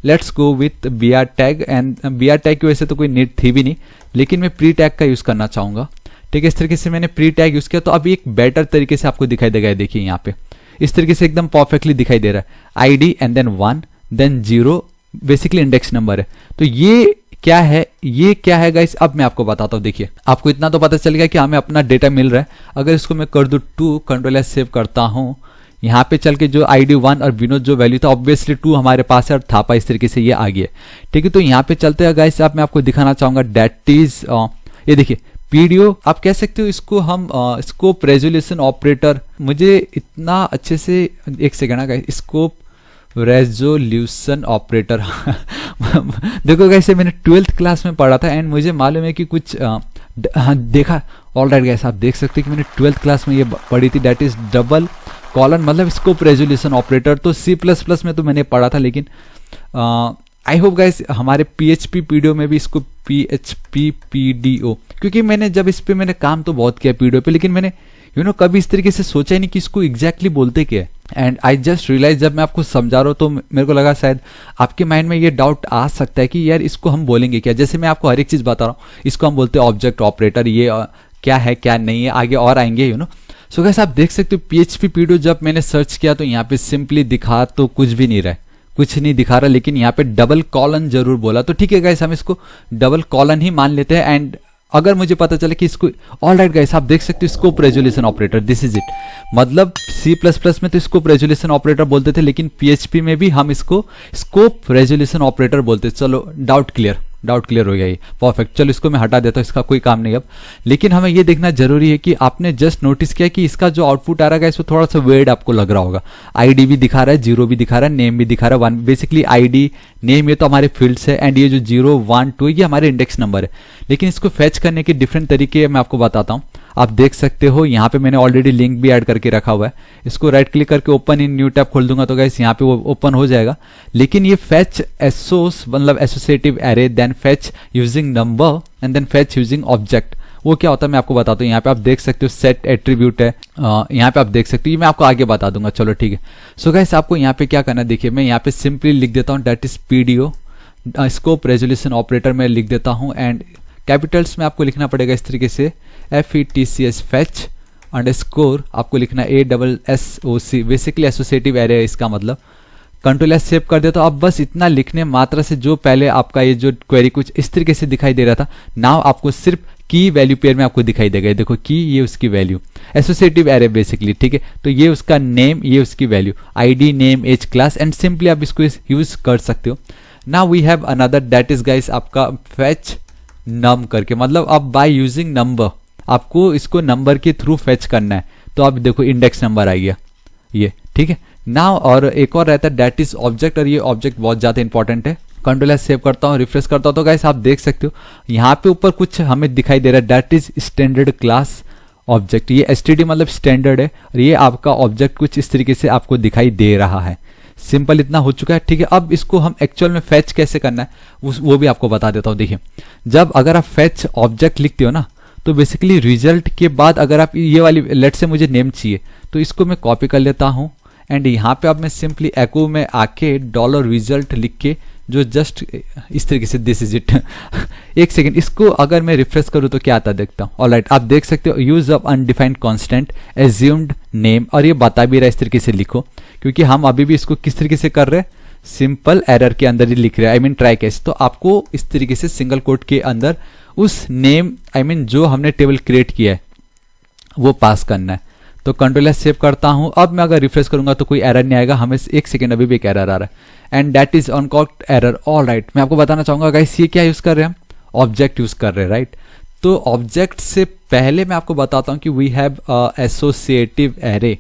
let's go with BR tag, and BR tag की वजह से तो कोई नीड थी भी नहीं, लेकिन मैं प्री टैग का यूज करना चाहूंगा, ठीक है। इस तरीके से मैंने प्री टैग यूज किया, तो अभी एक बेटर तरीके से आपको दिखाई देगा, देखिए यहाँ पे इस तरीके से एकदम परफेक्टली दिखाई दे रहा है, ID and then 1 then 0 basically index number है। तो ये क्या है, ये क्या है गाइस, अब मैं आपको बताता हूँ। देखिए आपको इतना तो पता चल गया कि हमें अपना डेटा मिल रहा है। अगर इसको मैं कर दूं 2, कंट्रोल एस सेव करता हूँ, यहाँ पे चल के जो ID 1 और विनोद जो वैल्यू था ऑब्वियसली 2 हमारे पास है और थापा इस तरीके से ये आ गया, ठीक है। तो यहाँ पे चलते हैं गाइस, अब मैं आपको दिखाना चाहूंगा दैट इज ये देखिए PDO आप कह सकते हो इसको हम स्कोप रेजोल्यूशन ऑपरेटर, मुझे इतना अच्छे से, एक second guys, scope resolution operator देखो गाइस मैंने 12th क्लास में पढ़ा था एंड मुझे मालूम है कि कुछ हाँ देखा, ऑलराइट गाइस आप देख सकते हैं कि मैंने 12th क्लास में ये पढ़ी थी, दैट इज डबल कॉलन मतलब स्कोप रेजोल्यूशन ऑपरेटर। तो C++ में तो मैंने पढ़ा था, लेकिन आई होप गाइस हमारे PHP PDO में भी इसको PHP PDO, क्योंकि मैंने जब इस पे मैंने काम तो बहुत किया PDO पे, लेकिन मैंने कभी इस तरीके से सोचा ही नहीं कि इसको एग्जैक्टली बोलते क्या है। एंड आई जस्ट रियलाइज जब मैं आपको समझा रहा हूँ तो मेरे को लगा शायद आपके माइंड में ये डाउट आ सकता है कि यार इसको हम बोलेंगे क्या। जैसे मैं आपको हर एक चीज बता रहा हूँ, इसको हम बोलते हैं ऑब्जेक्ट ऑपरेटर, ये क्या है क्या नहीं है, आगे और आएंगे सो गाइस आप देख सकते हो PHP PDO जब मैंने सर्च किया तो यहाँ पे सिंपली दिखा तो कुछ भी नहीं रहा है, कुछ नहीं दिखा रहा, लेकिन यहाँ पे डबल कॉलन जरूर बोला। तो ठीक है गाइस हम इसको डबल कॉलन ही मान लेते हैं। एंड अगर मुझे पता चले कि इसको, ऑलराइट गाइस आप देख सकते हो scope resolution operator, this is it. मतलब C++ में तो स्कोप रेजोल्यूशन ऑपरेटर बोलते थे, लेकिन PHP में भी हम इसको स्कोप रेजोल्यूशन ऑपरेटर बोलते। चलो डाउट क्लियर हो गया, ये परफेक्ट। चलो इसको मैं हटा देता हूँ, इसका कोई काम नहीं अब। लेकिन हमें ये देखना जरूरी है कि आपने जस्ट नोटिस किया कि इसका जो आउटपुट आ रहा है इसको थोड़ा सा वेर्ड आपको लग रहा होगा। ID भी दिखा रहा है, 0 भी दिखा रहा है, नेम भी दिखा रहा है 1। बेसिकली ID नेम ये तो हमारे फील्ड्स है एंड ये जो 0 1 2 ये हमारे इंडेक्स नंबर है। लेकिन इसको फैच करने के डिफरेंट तरीके मैं आपको बताता हूँ। आप देख सकते हो यहाँ पे मैंने ऑलरेडी लिंक भी ऐड करके रखा हुआ है। इसको राइट क्लिक करके ओपन इन न्यू टैब खोल दूंगा तो गाइस यहाँ पे वो ओपन हो जाएगा। लेकिन ये फैच एसोस मतलब associative array, then fetch using number and then fetch using object, वो क्या होता है मैं आपको बताता हूँ। यहाँ पे आप देख सकते हो सेट एट्रीब्यूट है, यहाँ पे आप देख सकते हो, ये मैं आपको आगे बता दूंगा। चलो ठीक है। सो गाइस आपको यहाँ पे क्या करना है, देखिए मैं यहाँ पे सिंपली लिख देता हूँ that is PDO, scope resolution operator में लिख देता हूँ एंड कैपिटल्स में आपको लिखना पड़ेगा इस तरीके से FETCH फेच अंडरस्कोर आपको लिखना ASSOC, बेसिकली एसोसिएटिव एरे है इसका मतलब। कंट्रोल एस सेव कर दे। तो अब बस इतना लिखने मात्रा से जो पहले आपका ये जो क्वेरी कुछ इस तरीके से दिखाई दे रहा था, नाउ आपको सिर्फ की वैल्यू पेयर में आपको दिखाई देगा। देखो की, ये उसकी वैल्यू, एसोसिएटिव एरे बेसिकली, ठीक है। तो ये उसका नेम, ये उसकी value, ID, name, age, class and simply आप इसको यूज कर सकते हो। Now we have another that is guys आपका फेच नम करके, मतलब अब बाय यूजिंग नंबर आपको इसको नंबर के थ्रू फेच करना है। तो अब देखो इंडेक्स नंबर आ गया ये, ठीक है। नाउ और एक और रहता है दैट इज ऑब्जेक्ट, और ये ऑब्जेक्ट बहुत ज्यादा इंपॉर्टेंट है। कंट्रोल एस सेव करता हूँ, रिफ्रेश करता हूँ, तो गाइस आप देख सकते हो यहाँ पे ऊपर कुछ हमें दिखाई दे रहा है that is standard class object. ये एसटीडी मतलब स्टैंडर्ड है और ये आपका ऑब्जेक्ट कुछ इस तरीके से आपको दिखाई दे रहा है। सिंपल इतना हो चुका है, ठीक है। अब इसको हम एक्चुअल में फेच कैसे करना है वो भी आपको बता देता हूँ। देखिए, जब अगर आप फेच ऑब्जेक्ट लिखते हो ना, तो बेसिकली रिजल्ट के बाद अगर आप ये वाली लेट से मुझे नेम चाहिए, तो इसको मैं कॉपी कर लेता हूँ एंड यहाँ पे अब मैं सिंपली एको में आके डॉलर रिजल्ट लिख के जो जस्ट इस तरीके से दिस इज इट एक सेकेंड, इसको अगर मैं रिफ्रेश करूँ तो क्या आता देखता हूँ। ऑलराइट, आप देख सकते हो use of undefined constant assumed name, और ये बता भी रहा है इस तरीके से लिखो, क्योंकि हम अभी भी इसको किस तरीके से कर रहे हैं, सिंपल एरर के अंदर ही लिख रहे हैं, आई मीन ट्राई केस। तो आपको इस तरीके से सिंगल कोट के अंदर उस नेम आई मीन जो हमने टेबल क्रिएट किया है वो पास करना है। तो कंट्रोल एस सेव करता हूं। अब मैं अगर रिफ्रेश करूंगा तो कोई एरर नहीं आएगा, हमें एक सेकेंड अभी भी एक एरर आ रहा है and that is uncaught error. All right, मैं आपको बताना चाहूंगा गाइस ये क्या यूज कर रहे हैं, हम ऑब्जेक्ट यूज कर रहे हैं, राइट। तो ऑब्जेक्ट से पहले मैं आपको बताता हूं कि वी हैव एसोसिएटिव एरे।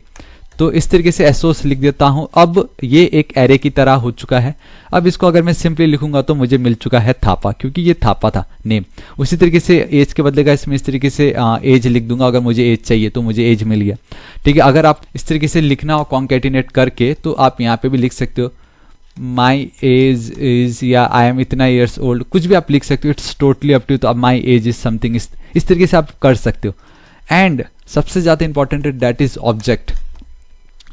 तो इस तरीके से एसोस लिख देता हूं। अब ये एक एरे की तरह हो चुका है। अब इसको अगर मैं सिंपली लिखूंगा तो मुझे मिल चुका है थापा, क्योंकि ये थापा था नेम। उसी तरीके से एज के बदले का इसमें इस तरीके से एज लिख दूंगा, अगर मुझे एज चाहिए तो मुझे एज मिल गया, ठीक है। अगर आप इस तरीके से लिखना हो कॉन्केटिनेट करके तो आप यहाँ पे भी लिख सकते हो माई एज इज, या आई एम इतना ईयर्स ओल्ड, कुछ भी आप लिख सकते हो, इट्स टोटली अप टू। तो अब माई एज इज समथिंग, इस तरीके से आप कर सकते हो। एंड सबसे ज्यादा इंपॉर्टेंट है दैट इज ऑब्जेक्ट,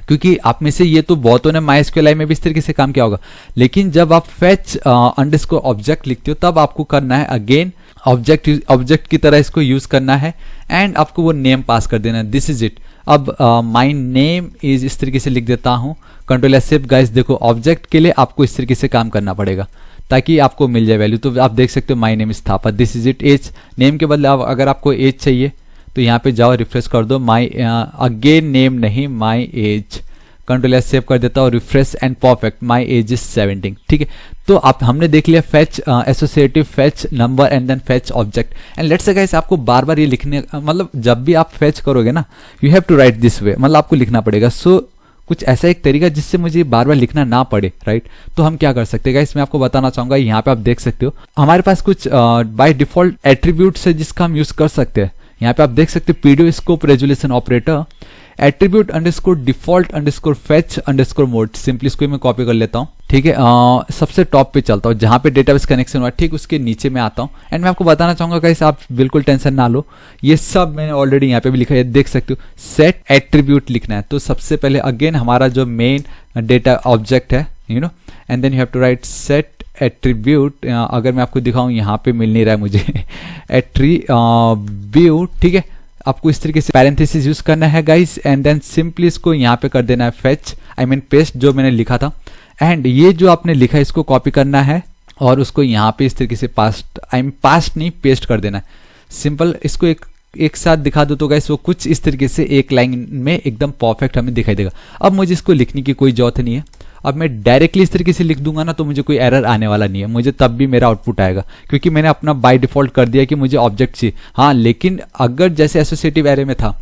क्योंकि आप में से ये तो बहुतों ने MySQL में भी इस तरीके से काम किया होगा, लेकिन जब आप fetch अंडरस्कोर ऑब्जेक्ट लिखते हो तब आपको करना है अगेन ऑब्जेक्ट की तरह इसको यूज करना है एंड आपको वो नेम पास कर देना है, दिस इज इट। अब माई नेम इज इस तरीके से लिख देता हूं, कंट्रोल एस सेव। गाइस देखो ऑब्जेक्ट के लिए आपको इस तरीके से काम करना पड़ेगा ताकि आपको मिल जाए वैल्यू। तो आप देख सकते हो my name is Thapa, this is it. Age name के बदले अगर आपको एज चाहिए तो यहाँ पे जाओ, रिफ्रेश कर दो, माई अगेन नेम नहीं, my age, control S save कर देता हूँ, refresh and perfect, my age is 17, ठीक है। तो आप हमने देख लिया fetch associative, fetch number and then fetch object. And let's से गाइस आपको बार बार ये लिखने, मतलब जब भी आप फेच करोगे ना, you have to write this way, मतलब आपको लिखना पड़ेगा। सो कुछ ऐसा एक तरीका जिससे मुझे बार बार लिखना ना पड़े, राइट। तो हम क्या कर सकते हैं गाइस, मैं आपको बताना चाहूंगा। यहाँ पे आप देख सकते हो हमारे पास कुछ बाय डिफॉल्ट एट्रीब्यूट्स है जिसका हम यूज कर सकते हैं। यहाँ पे आप देख सकते हो PDO scope resolution operator attribute underscore default underscore fetch underscore mode. Simply इसको मैं कॉपी कर लेता हूँ, ठीक है। सबसे टॉप पे चलता हूँ जहाँ पे डेटाबेस कनेक्शन हुआ, ठीक उसके नीचे मैं आता हूँ एंड मैं आपको बताना चाहूंगा गाइस, आप बिल्कुल टेंशन ना लो, ये सब मैंने ऑलरेडी यहाँ पे भी लिखा है, देख सकते हो। सेट एट्रीब्यूट लिखना है, तो सबसे पहले अगेन हमारा जो मेन डेटा ऑब्जेक्ट है, you know, and then you have to write set attribute. अगर मैं आपको दिखाऊं, यहाँ पे मिल नहीं रहा है मुझे एट्रीब्यूट, ठीक है। आपको इस तरीके से पैरेंथेसिस यूज करना है गाइस एंड देन सिंपली इसको यहाँ पे कर देना है फेच, आई मीन पेस्ट जो मैंने लिखा था। एंड ये जो आपने लिखा है इसको कॉपी करना है और उसको यहाँ पे इस तरीके से पास्ट, आई मीन पास्ट नहीं पेस्ट कर देना है। सिंपल इसको एक साथ दिखा दो तो गाइस वो कुछ इस तरीके से एक लाइन में एकदम परफेक्ट हमें दिखाई देगा। अब मुझे इसको लिखने की कोई जरूरत नहीं है, अब मैं डायरेक्टली इस तरीके से लिख दूंगा ना तो मुझे कोई एरर आने वाला नहीं है, मुझे तब भी मेरा आउटपुट आएगा क्योंकि मैंने अपना बाय डिफॉल्ट कर दिया कि मुझे ऑब्जेक्ट चाहिए। हाँ, लेकिन अगर जैसे एसोसिएटिव एरे में था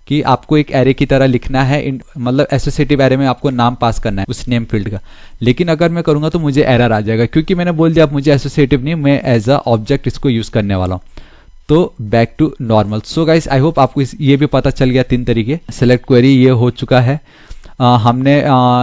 कि आपको एक एरे की तरह लिखना है, मतलब एसोसिएटिव एरे में आपको नाम पास करना है उस नेम फील्ड का, लेकिन अगर मैं करूंगा तो मुझे एरर आ जाएगा क्योंकि मैंने बोल दिया अब मुझे एसोसिएटिव नहीं, मैं एज अ ऑब्जेक्ट इसको यूज करने वाला हूँ। तो back to normal. So guys I hope आपको ये भी पता चल गया, 3 तरीके। सेलेक्ट क्वेरी ये हो चुका है, हमने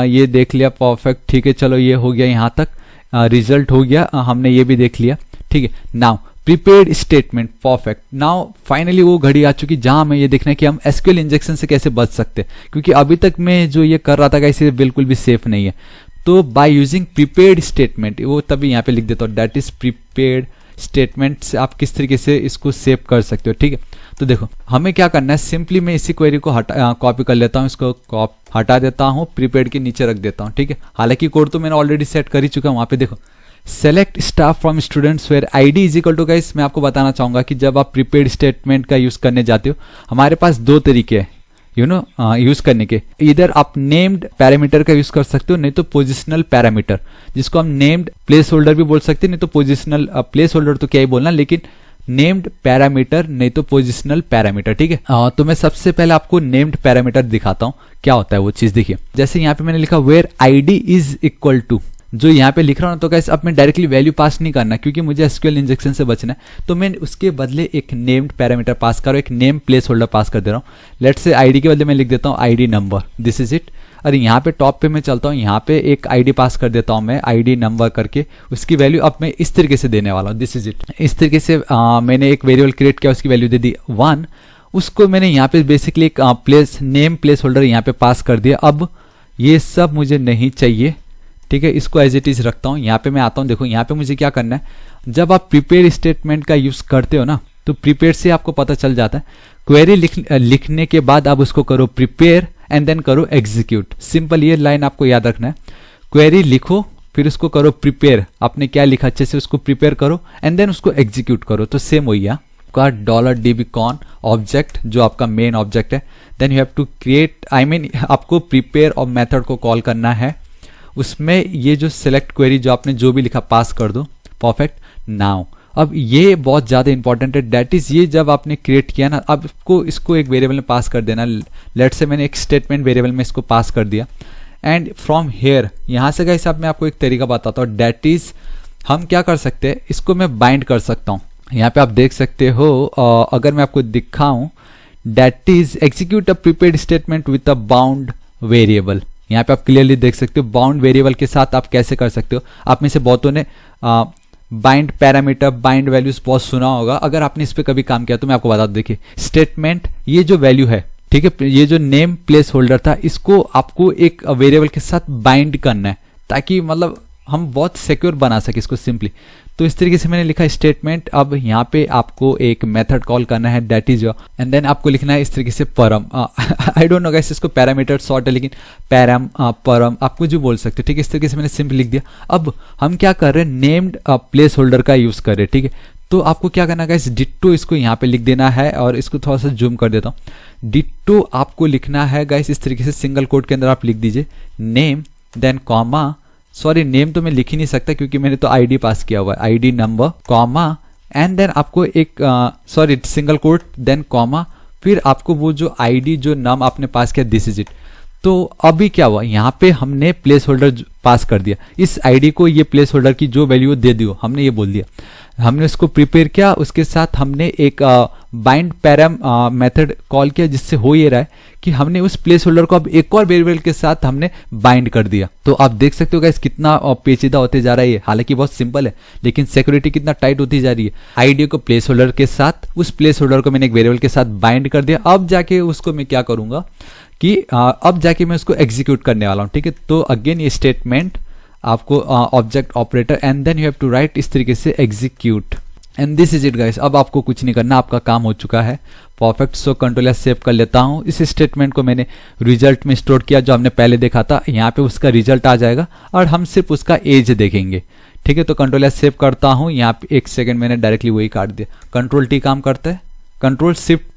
ये देख लिया परफेक्ट, ठीक है। चलो ये हो गया यहाँ तक, रिजल्ट हो गया, हमने ये भी देख लिया, ठीक है। Now prepaid statement, perfect. Now finally वो घड़ी आ चुकी जहां हमें ये देखना है कि हम एसक्यूएल इंजेक्शन से कैसे बच सकते हैं, क्योंकि अभी तक मैं जो ये कर रहा था गाइस ये बिल्कुल भी सेफ नहीं है। तो बाय यूजिंग प्रीपेड स्टेटमेंट, वो तभी यहाँ पे लिख देता हूँ, दैट इज प्रीपेड स्टेटमेंट से आप किस तरीके से इसको सेव कर सकते हो। ठीक है, तो देखो हमें क्या करना है, सिंपली मैं इसी क्वेरी को कॉपी कर लेता हूँ, इसको हटा देता हूँ, प्रीपेड के नीचे रख देता हूँ। ठीक है, हालांकि कोड तो मैंने ऑलरेडी सेट कर ही चुका हूँ। वहाँ पे देखो select staff from students where ID is equal to, guys मैं आपको बताना चाहूंगा कि जब आप प्रीपेड स्टेटमेंट का यूज करने जाते हो, हमारे पास दो तरीके हैं यूज करने के। इधर आप नेम्ड पैरामीटर का यूज कर सकते हो, नहीं तो पोजिशनल पैरामीटर, जिसको हम नेम्ड प्लेस होल्डर भी बोल सकते हैं, नहीं तो पोजिशनल प्लेस होल्डर तो क्या ही बोलना, लेकिन नेम्ड पैरामीटर नहीं तो पोजिशनल पैरामीटर। ठीक है, तो मैं सबसे पहले आपको नेम्ड पैरामीटर दिखाता हूं क्या होता है वो चीज। देखिए जैसे यहाँ पे मैंने लिखा where ID is equal to, जो यहाँ पे लिख रहा हूँ, तो गाइस अब मैं डायरेक्टली वैल्यू पास नहीं करना क्योंकि मुझे एसक्यूएल इंजेक्शन से बचना है, तो मैं उसके बदले एक नेम्ड पैरामीटर पास कर रहा हूँ, एक नेम प्लेस होल्डर पास कर दे रहा हूँ। लेट्स से आईडी के बदले मैं लिख देता हूँ ID number, this is it. और यहाँ पे टॉप पे मैं चलता हूँ, यहाँ पे एक आईडी पास कर देता हूँ मैं, आईडी नंबर करके, उसकी वैल्यू अब मैं इस तरीके से देने वाला हूँ, दिस इज इट। इस तरीके से मैंने एक वेरिएबल क्रिएट किया, उसकी वैल्यू दे दी 1, उसको मैंने यहाँ पे बेसिकली एक नेम प्लेस होल्डर यहाँ पे पास कर दिया। अब ये सब मुझे नहीं चाहिए, ठीक है, इसको एज इट इज रखता हूँ। यहाँ पे मैं आता हूँ, देखो यहाँ पे मुझे क्या करना है, जब आप प्रीपेड स्टेटमेंट का यूज करते हो ना, तो प्रीपेड से आपको पता चल जाता है, क्वेरी लिखने के बाद आप उसको करो प्रिपेयर एंड देन करो एग्जीक्यूट। सिंपल ये लाइन आपको याद रखना है, क्वेरी लिखो फिर उसको करो प्रिपेयर, आपने क्या लिखा अच्छे से उसको प्रिपेयर करो एंड देन उसको एग्जीक्यूट करो। तो सेम वही है का $dbcon ऑब्जेक्ट जो आपका मेन ऑब्जेक्ट है, then you have to create, आपको प्रिपेयर और मेथड को कॉल करना है, उसमें ये जो सिलेक्ट क्वेरी जो आपने जो भी लिखा पास कर दो, परफेक्ट। नाउ अब ये बहुत ज्यादा इंपॉर्टेंट है, दैट इज ये जब आपने क्रिएट किया ना, अब इसको एक वेरिएबल में पास कर देना। लेट से मैंने एक स्टेटमेंट वेरिएबल में इसको पास कर दिया एंड फ्रॉम हेयर, यहां से गाइस अब मैं आपको एक तरीका बताता हूँ, दैट इज हम क्या कर सकते हैं, इसको मैं बाइंड कर सकता हूँ। यहाँ पे आप देख सकते हो, अगर मैं आपको दिखाऊं, that is execute a prepared statement with a bound variable. यहाँ पे आप क्लियरली देख सकते हो बाउंड वेरिएबल के साथ आप कैसे कर सकते हो। आप में से बहुतों ने बाइंड पैरामीटर, बाइंड वैल्यूज बहुत सुना होगा, अगर आपने इस पे कभी काम किया तो मैं आपको बता दूं। देखिए स्टेटमेंट, ये जो वैल्यू है, ठीक है, ये जो नेम प्लेस होल्डर था, इसको आपको एक वेरिएबल के साथ बाइंड करना है ताकि मतलब हम बहुत सिक्योर बना सके इसको सिंपली। तो इस तरीके से मैंने लिखा स्टेटमेंट। अब यहाँ पे आपको एक मेथड कॉल करना है, that is your, and then आपको लिखना है इस तरीके से param, I don't know guys इसको पैरामीटर शॉर्ट है, लेकिन पैरम परम आप कुछ भी बोल सकते हो, ठीक है। इस तरीके से मैंने सिंपल लिख दिया। अब हम क्या कर रहे हैं, नेम्ड प्लेस होल्डर का यूज कर रहे हैं, ठीक है। तो आपको क्या करना है गाइस, डिट्टो इसको यहाँ पे लिख देना है, और इसको थोड़ा सा जूम कर देता हूँ। डिट्टो आपको लिखना है गाइस इस तरीके से, सिंगल कोट के अंदर आप लिख दीजिए name then comma, sorry name तो मैं लिख ही नहीं सकता क्योंकि मैंने तो आईडी पास किया हुआ है, ID number comma, and then आपको एक sorry single quote then comma, फिर आपको वो जो आईडी जो नाम आपने पास किया, दिस इज इट। तो अभी क्या हुआ, यहाँ पे हमने प्लेस होल्डर पास कर दिया, इस आईडी को ये प्लेस होल्डर की जो वैल्यू दे दियो, हमने ये बोल दिया, हमने उसको प्रिपेयर किया, उसके साथ हमने एक बाइंड पैरम मेथड कॉल किया, जिससे हो ये रहा है कि हमने उस प्लेस होल्डर को अब एक और वेरिएबल के साथ हमने बाइंड कर दिया। तो आप देख सकते हो गाइस कितना पेचीदा होते जा रहा है ये, हालांकि बहुत सिंपल है लेकिन सिक्योरिटी कितना टाइट होती जा रही है। आईडी को प्लेस होल्डर के साथ, उस प्लेस होल्डर को मैंने एक वेरिएबल के साथ बाइंड कर दिया। अब जाके उसको मैं क्या करूंगा कि अब जाके मैं उसको एग्जीक्यूट करने वाला हूं, ठीक है। तो अगेन ये स्टेटमेंट आपको object operator and then you have to write इस तरीके से execute, and this is it guys. अब आपको कुछ नहीं करना, आपका काम हो चुका है perfect. So control S save कर लेता हूं। इस स्टेटमेंट को मैंने रिजल्ट में स्टोर किया, जो हमने पहले देखा था, यहाँ पे उसका रिजल्ट आ जाएगा और हम सिर्फ उसका एज देखेंगे, ठीक है। तो कंट्रोल एस सेव करता हूं, यहाँ पे 1 सेकंड मैंने डायरेक्टली वही काट दिया। कंट्रोल टी काम करता है, कंट्रोल शिफ्ट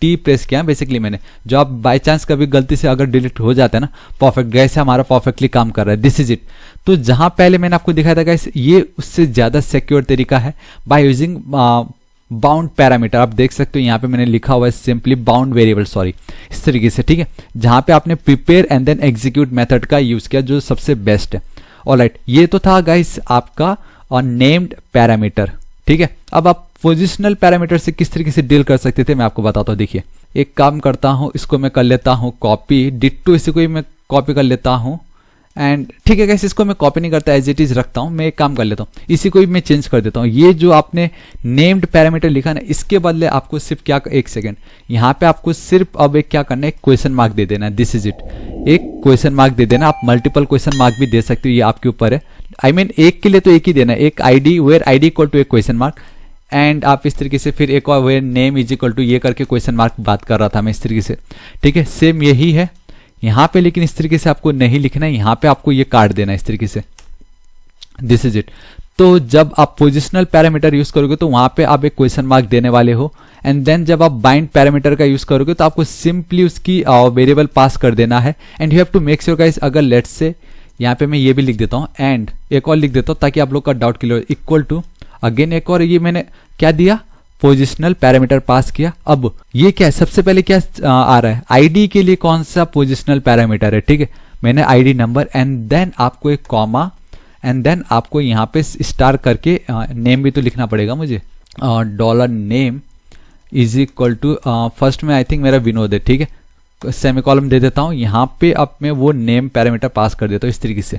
टी प्रेस किया बेसिकली मैंने, जो आप बाय चांस कभी गलती से अगर डिलीट हो जाता है ना, परफेक्ट गैस हमारा परफेक्टली काम कर रहा है, दिस इज इट। तो जहां पहले मैंने आपको दिखाया था गैस, ये उससे ज्यादा सिक्योर तरीका है बाय यूजिंग बाउंड पैरामीटर। आप देख सकते हो यहाँ पे मैंने लिखा हुआ है सिंपली बाउंड वेरिएबल, सॉरी इस तरीके से, ठीक है, जहां पे आपने prepare and then execute method का यूज किया, जो सबसे बेस्ट है। ऑलराइट, ये तो था गाइस आपका नेम्ड पैरामीटर, ठीक है। अब आप पोजिशनल पैरामीटर से किस तरीके से डील कर सकते थे मैं आपको बताता हूँ। देखिए एक काम करता हूँ, इसको मैं कर लेता हूँ कॉपी, डिट्टो इसी को ही मैं कॉपी कर लेता हूँ एंड ठीक है गाइस, इसको मैं कॉपी नहीं करता, एज इट इज रखता हूँ। मैं एक काम कर लेता हूँ, इसी को भी मैं चेंज कर देता हूँ। ये जो आपने नेम्ड पैरामीटर लिखा ना, इसके बदले आपको सिर्फ क्या, एक सेकेंड, यहाँ पे आपको सिर्फ अब एक क्या करना है, एक क्वेश्चन मार्क दे देना है। दिस इज इट, एक क्वेश्चन मार्क दे देना। आप मल्टीपल क्वेश्चन मार्क भी दे सकते हो, ये आपके ऊपर है। आई मीन एक के लिए तो एक ही देना है, एक ID where ID equal to एक क्वेश्चन मार्क, एंड आप इस तरीके से फिर एक और where name is equal to ये करके क्वेश्चन मार्क बात कर रहा था मैं इस तरीके से, ठीक है। सेम यही है यहाँ पे, लेकिन इस तरीके से आपको नहीं लिखना है, यहाँ पे आपको ये काट देना है इस तरीके से। This is it. तो जब आप पोजिशनल पैरामीटर यूज करोगे तो वहां पे आप एक क्वेश्चन मार्क देने वाले हो, एंड देन जब आप बाइंड पैरामीटर का यूज करोगे तो आपको सिंपली उसकी वेरिएबल पास कर देना है। And you have to make sure guys, अगर लेट्स से यहाँ पे मैं ये भी लिख देता हूँ, एंड एक और लिख देता हूँ ताकि आप लोग का डाउट क्लियर हो, इक्वल टू अगेन एक और, ये मैंने क्या दिया, पोजिशनल पैरामीटर पास किया। अब ये क्या है, सबसे पहले क्या आ रहा है, ID के लिए कौन सा पोजिशनल पैरामीटर है, ठीक है। मैंने ID नंबर, एंड देन आपको एक कॉमा, एंड देन आपको यहाँ पे स्टार करके नेम भी तो लिखना पड़ेगा मुझे, $name is equal to, first में आई थिंक मेरा विनोद है, ठीक है, सेमीकॉलम दे देता हूँ। यहाँ पे अब मैं वो नेम पैरामीटर पास कर देता हूँ इस तरीके से।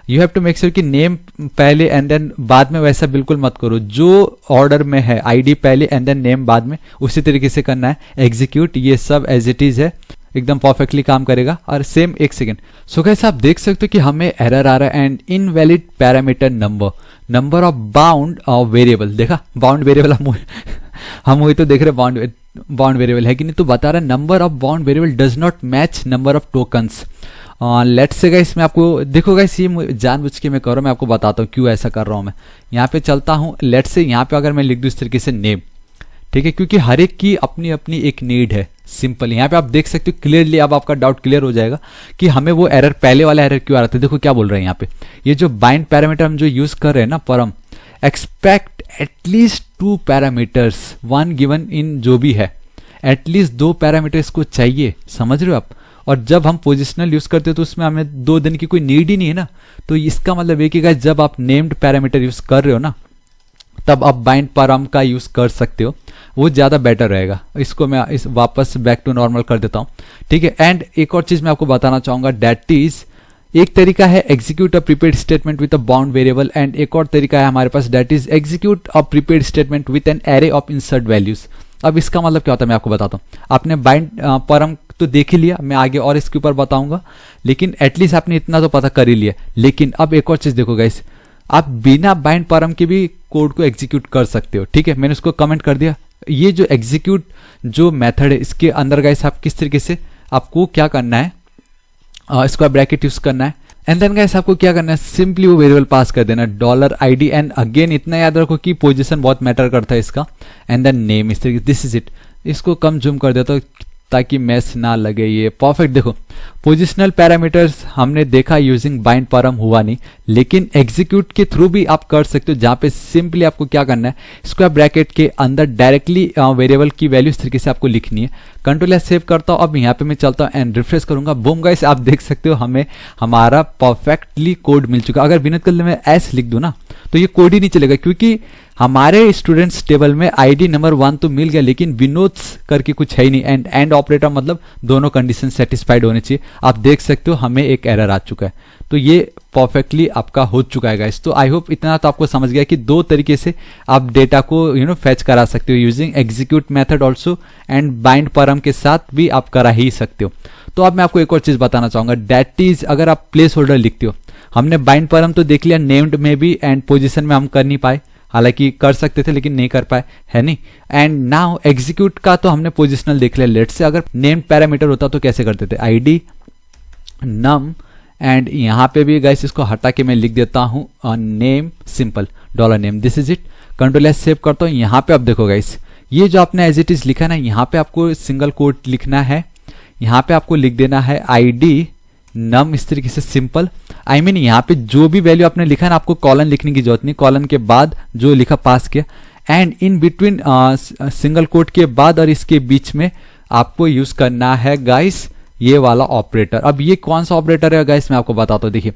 You have to make sure कि नेम पहले एंड देन बाद में, वैसा बिल्कुल मत करो। जो ऑर्डर में है ID पहले एंड देन नेम बाद में, उसी तरीके से करना है। एग्जीक्यूट, ये सब एज इट इज है, एकदम परफेक्टली काम करेगा। और सेम, एक सेकेंड, सो गाइस आप देख सकते हो कि हमें एरर आ रहा है, and invalid parameter number of bound variable. देखा, बाउंड वेरिएबल हम वही तो देख रहे हैं, बाउंड वेरिएबल है कि नहीं, तो बता रहा है number of bound variable does not match number of tokens. Let's say guys, मैं आपको देखो गाइस, ये जानबूझ के मैं कर रहा हूँ, मैं आपको बताता हूँ क्यों ऐसा कर रहा हूँ। मैं यहाँ पे चलता हूँ, लेट्स से यहाँ पे अगर मैं लिख दूँ इस तरीके से नेम, ठीक है, क्योंकि हर एक की अपनी अपनी एक नीड है। सिंपल, यहाँ पे आप देख सकते हो क्लियरली, अब आपका डाउट क्लियर हो जाएगा कि हमें वो एरर, पहले वाला एरर क्यों आ रहा था। देखो क्या बोल रहे हैं यहाँ पे, ये जो बाइंड पैरामीटर हम जो यूज कर रहे हैं ना, परम expect at least 2 parameters one given in, जो भी है एटलीस्ट 2 पैरामीटर्स को चाहिए, समझ रहे हो आप। और जब हम पोजिशनल यूज करते हैं तो उसमें हमें 2 दिन की कोई नीड ही नहीं है ना। तो इसका मतलब ये कि गाइस, जब आप नेम्ड पैरामीटर यूज कर रहे हो ना, तब आप बाइंड परम का यूज कर सकते हो, वो ज्यादा बेटर रहेगा। इसको मैं इस वापस बैक टू नॉर्मल कर देता हूँ, ठीक है। एंड एक और चीज मैं आपको बताना चाहूंगा, दैट इज, एक तरीका है execute a prepared statement with a bound variable, and एक और तरीका है हमारे पास, that is execute a prepared statement with an array of insert values. अब इसका मतलब क्या होता है मैं आपको बताता हूँ। आपने बाइंड परम तो देख ही लिया, मैं आगे और इसके ऊपर बताऊंगा, लेकिन एटलीस्ट आपने इतना तो पता कर ही लिया। लेकिन अब एक और चीज देखो गाइस, आप बिना बाइंड परम के भी कोड को एग्जीक्यूट कर सकते हो, ठीक है। मैंने उसको कमेंट कर दिया। ये जो एग्जीक्यूट जो मेथड है, इसके अंदर गाइस आप किस तरीके से, आपको क्या करना है, स्क्वायर ब्रैकेट यूज करना है, एंड देन गाइस आपको क्या करना है, सिंपली वो वेरिएबल पास कर देना $ID, एंड अगेन इतना याद रखो कि पोजीशन बहुत मैटर करता है इसका, एंड देन नेम, इस तरीके, दिस इज इट। इसको कम जूम कर देता हूं ताकि मैस ना लगे। ये परफेक्ट, देखो पोजिशनल पैरामीटर्स हमने देखा यूजिंग बाइंड परम हुआ नहीं, लेकिन एग्जीक्यूट के थ्रू भी आप कर सकते हो, जहां पे सिंपली आपको क्या करना है, स्क्वायर ब्रैकेट के अंदर डायरेक्टली वेरिएबल की वैल्यू इस तरीके से आपको लिखनी है। कंट्रोल एस सेव करता हूं, अब यहाँ पे मैं चलता हूं एंड रिफ्रेश करूंगा, बूम गाइस आप देख सकते हो हमें हमारा परफेक्टली कोड मिल चुका। अगर विनोद कल में एस लिख दूं ना तो ये कोड ही नहीं चलेगा, क्योंकि हमारे स्टूडेंट्स टेबल में ID नंबर 1 तो मिल गया, लेकिन विनोद्स करके कुछ है ही नहीं। एंड ऑपरेटर मतलब दोनों कंडीशन सेटिस्फाइड होने चाहिए। आप देख सकते हो हमें एक एरर आ चुका है, तो ये परफेक्टली आपका हो चुका है गाइस। तो आई होप इतना तो आपको समझ गया कि 2 तरीके से आप डेटा को फैच करा सकते हो, using execute method also and bind परम के साथ भी आप करा ही सकते हो। तो अब मैं आपको एक और चीज बताना चाहूंगा, दैट इज अगर आप प्लेस होल्डर लिखते हो, हमने बाइंड परम तो देख लिया, नेम्ड में भी एंड पोजीशन में हम कर नहीं पाए, हालांकि कर सकते थे लेकिन नहीं कर पाए, है नहीं। एंड नाउ एग्जीक्यूट का तो हमने पोजिशनल देख लिया। लेट से अगर नेम्ड पैरामीटर होता तो कैसे करते थे, ID num, एंड यहाँ पे भी गाइस इसको हटा के मैं लिख देता हूँ name, simple $name, this is it. Control S save करता हूँ। यहाँ पे आप देखो गाइस, ये जो आपने एज इट इज लिखा ना, यहाँ पे आपको सिंगल कोट लिखना है, यहाँ पे आपको लिख देना है ID num, इस तरीके से सिंपल। आई मीन यहाँ पे जो भी वैल्यू आपने लिखा ना, आपको कॉलन लिखने की जरूरत नहीं, कॉलन के बाद जो लिखा पास किया, and in between single quote के बाद और इसके बीच में आपको यूज करना है गाइस ये वाला ऑपरेटर। अब ये कौन सा ऑपरेटर है गाइस, मैं आपको बताता हूँ। देखिए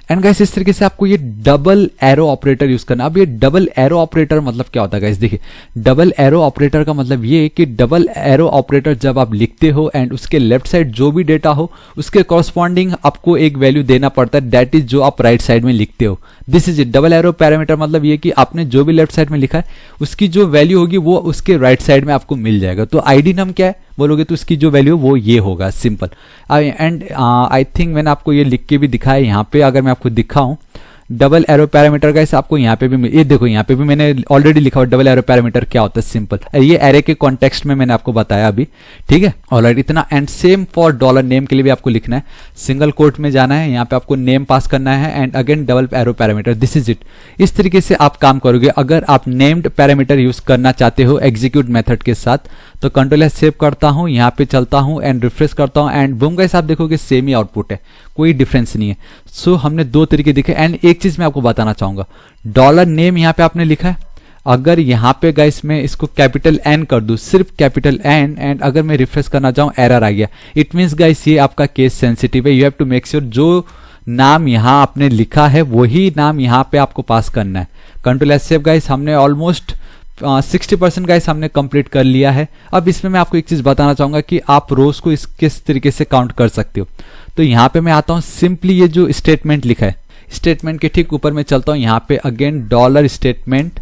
एंड गाइस इस तरीके से आपको ये डबल एरो ऑपरेटर यूज करना। अब ये डबल एरो ऑपरेटर मतलब क्या होता है गाइस, देखिए डबल एरो ऑपरेटर का मतलब ये कि डबल एरो ऑपरेटर जब आप लिखते हो एंड उसके लेफ्ट साइड जो भी डेटा हो उसके कॉरस्पॉन्डिंग आपको एक वैल्यू देना पड़ता है, दैट इज जो आप राइट साइड में लिखते हो। This is it. Double arrow parameter मतलब ये कि आपने जो भी लेफ्ट साइड में लिखा है उसकी जो वैल्यू होगी वो उसके राइट साइड में आपको मिल जाएगा। तो आईडी नम क्या है बोलोगे तो इसकी जो वैल्यू वो ये होगा, सिंपल। एंड आई थिंक मैंने आपको ये लिख के भी दिखाया यहाँ पे, अगर मैं आपको दिखाऊं डबल एरो पैरामीटर का आपको यहाँ पे भी, ये देखो यहाँ पे भी मैंने ऑलरेडी लिखा हुआ डबल एरो पैरामीटर क्या होता है, सिंपल। ये एरे के कॉन्टेक्स्ट में मैंने आपको बताया अभी, ठीक है। ऑलराइट, इतना। And same for dollar name के लिए भी आपको लिखना है, सिंगल कोट में जाना है, यहाँ पे आपको नेम पास करना है and again double arrow parameter, this is it. इस तरीके से आप काम करोगे। अगर आप नेम्ड पैरामीटर यूज करना चाहते हो एग्जीक्यूट मेथड के साथ तो कंट्रोल एस सेव करता हूँ, यहाँ पे चलता हूँ एंड रिफ्रेश करता हूँ एंड बूम गाइस आप देखोगे सेम ही आउटपुट है, कोई डिफरेंस नहीं है। सो हमने दो तरीके दिखे। एंड एक चीज मैं आपको बताना चाहूंगा, डॉलर नेम यहाँ पे आपने लिखा है, अगर यहाँ पे गाइस मैं इसको कैपिटल एन कर दूं, सिर्फ कैपिटल एन, एंड अगर मैं रिफ्रेश करना चाहूँ एरर आ गया, इट मीन्स गाइस ये आपका केस सेंसिटिव है। You have to make sure जो नाम यहाँ आपने लिखा है वही नाम यहाँ पे आपको पास करना है। कंट्रोल एस सेव गाइस, हमने ऑलमोस्ट 60% गाइस हमने कंप्लीट कर लिया है। अब इसमें मैं आपको एक चीज बताना चाहूंगा कि आप रोज को किस तरीके से काउंट कर सकते हो। तो यहाँ पे मैं आता हूँ, सिंपली ये जो स्टेटमेंट लिखा है, स्टेटमेंट के ठीक ऊपर मैं चलता हूँ, यहाँ पे अगेन डॉलर स्टेटमेंट,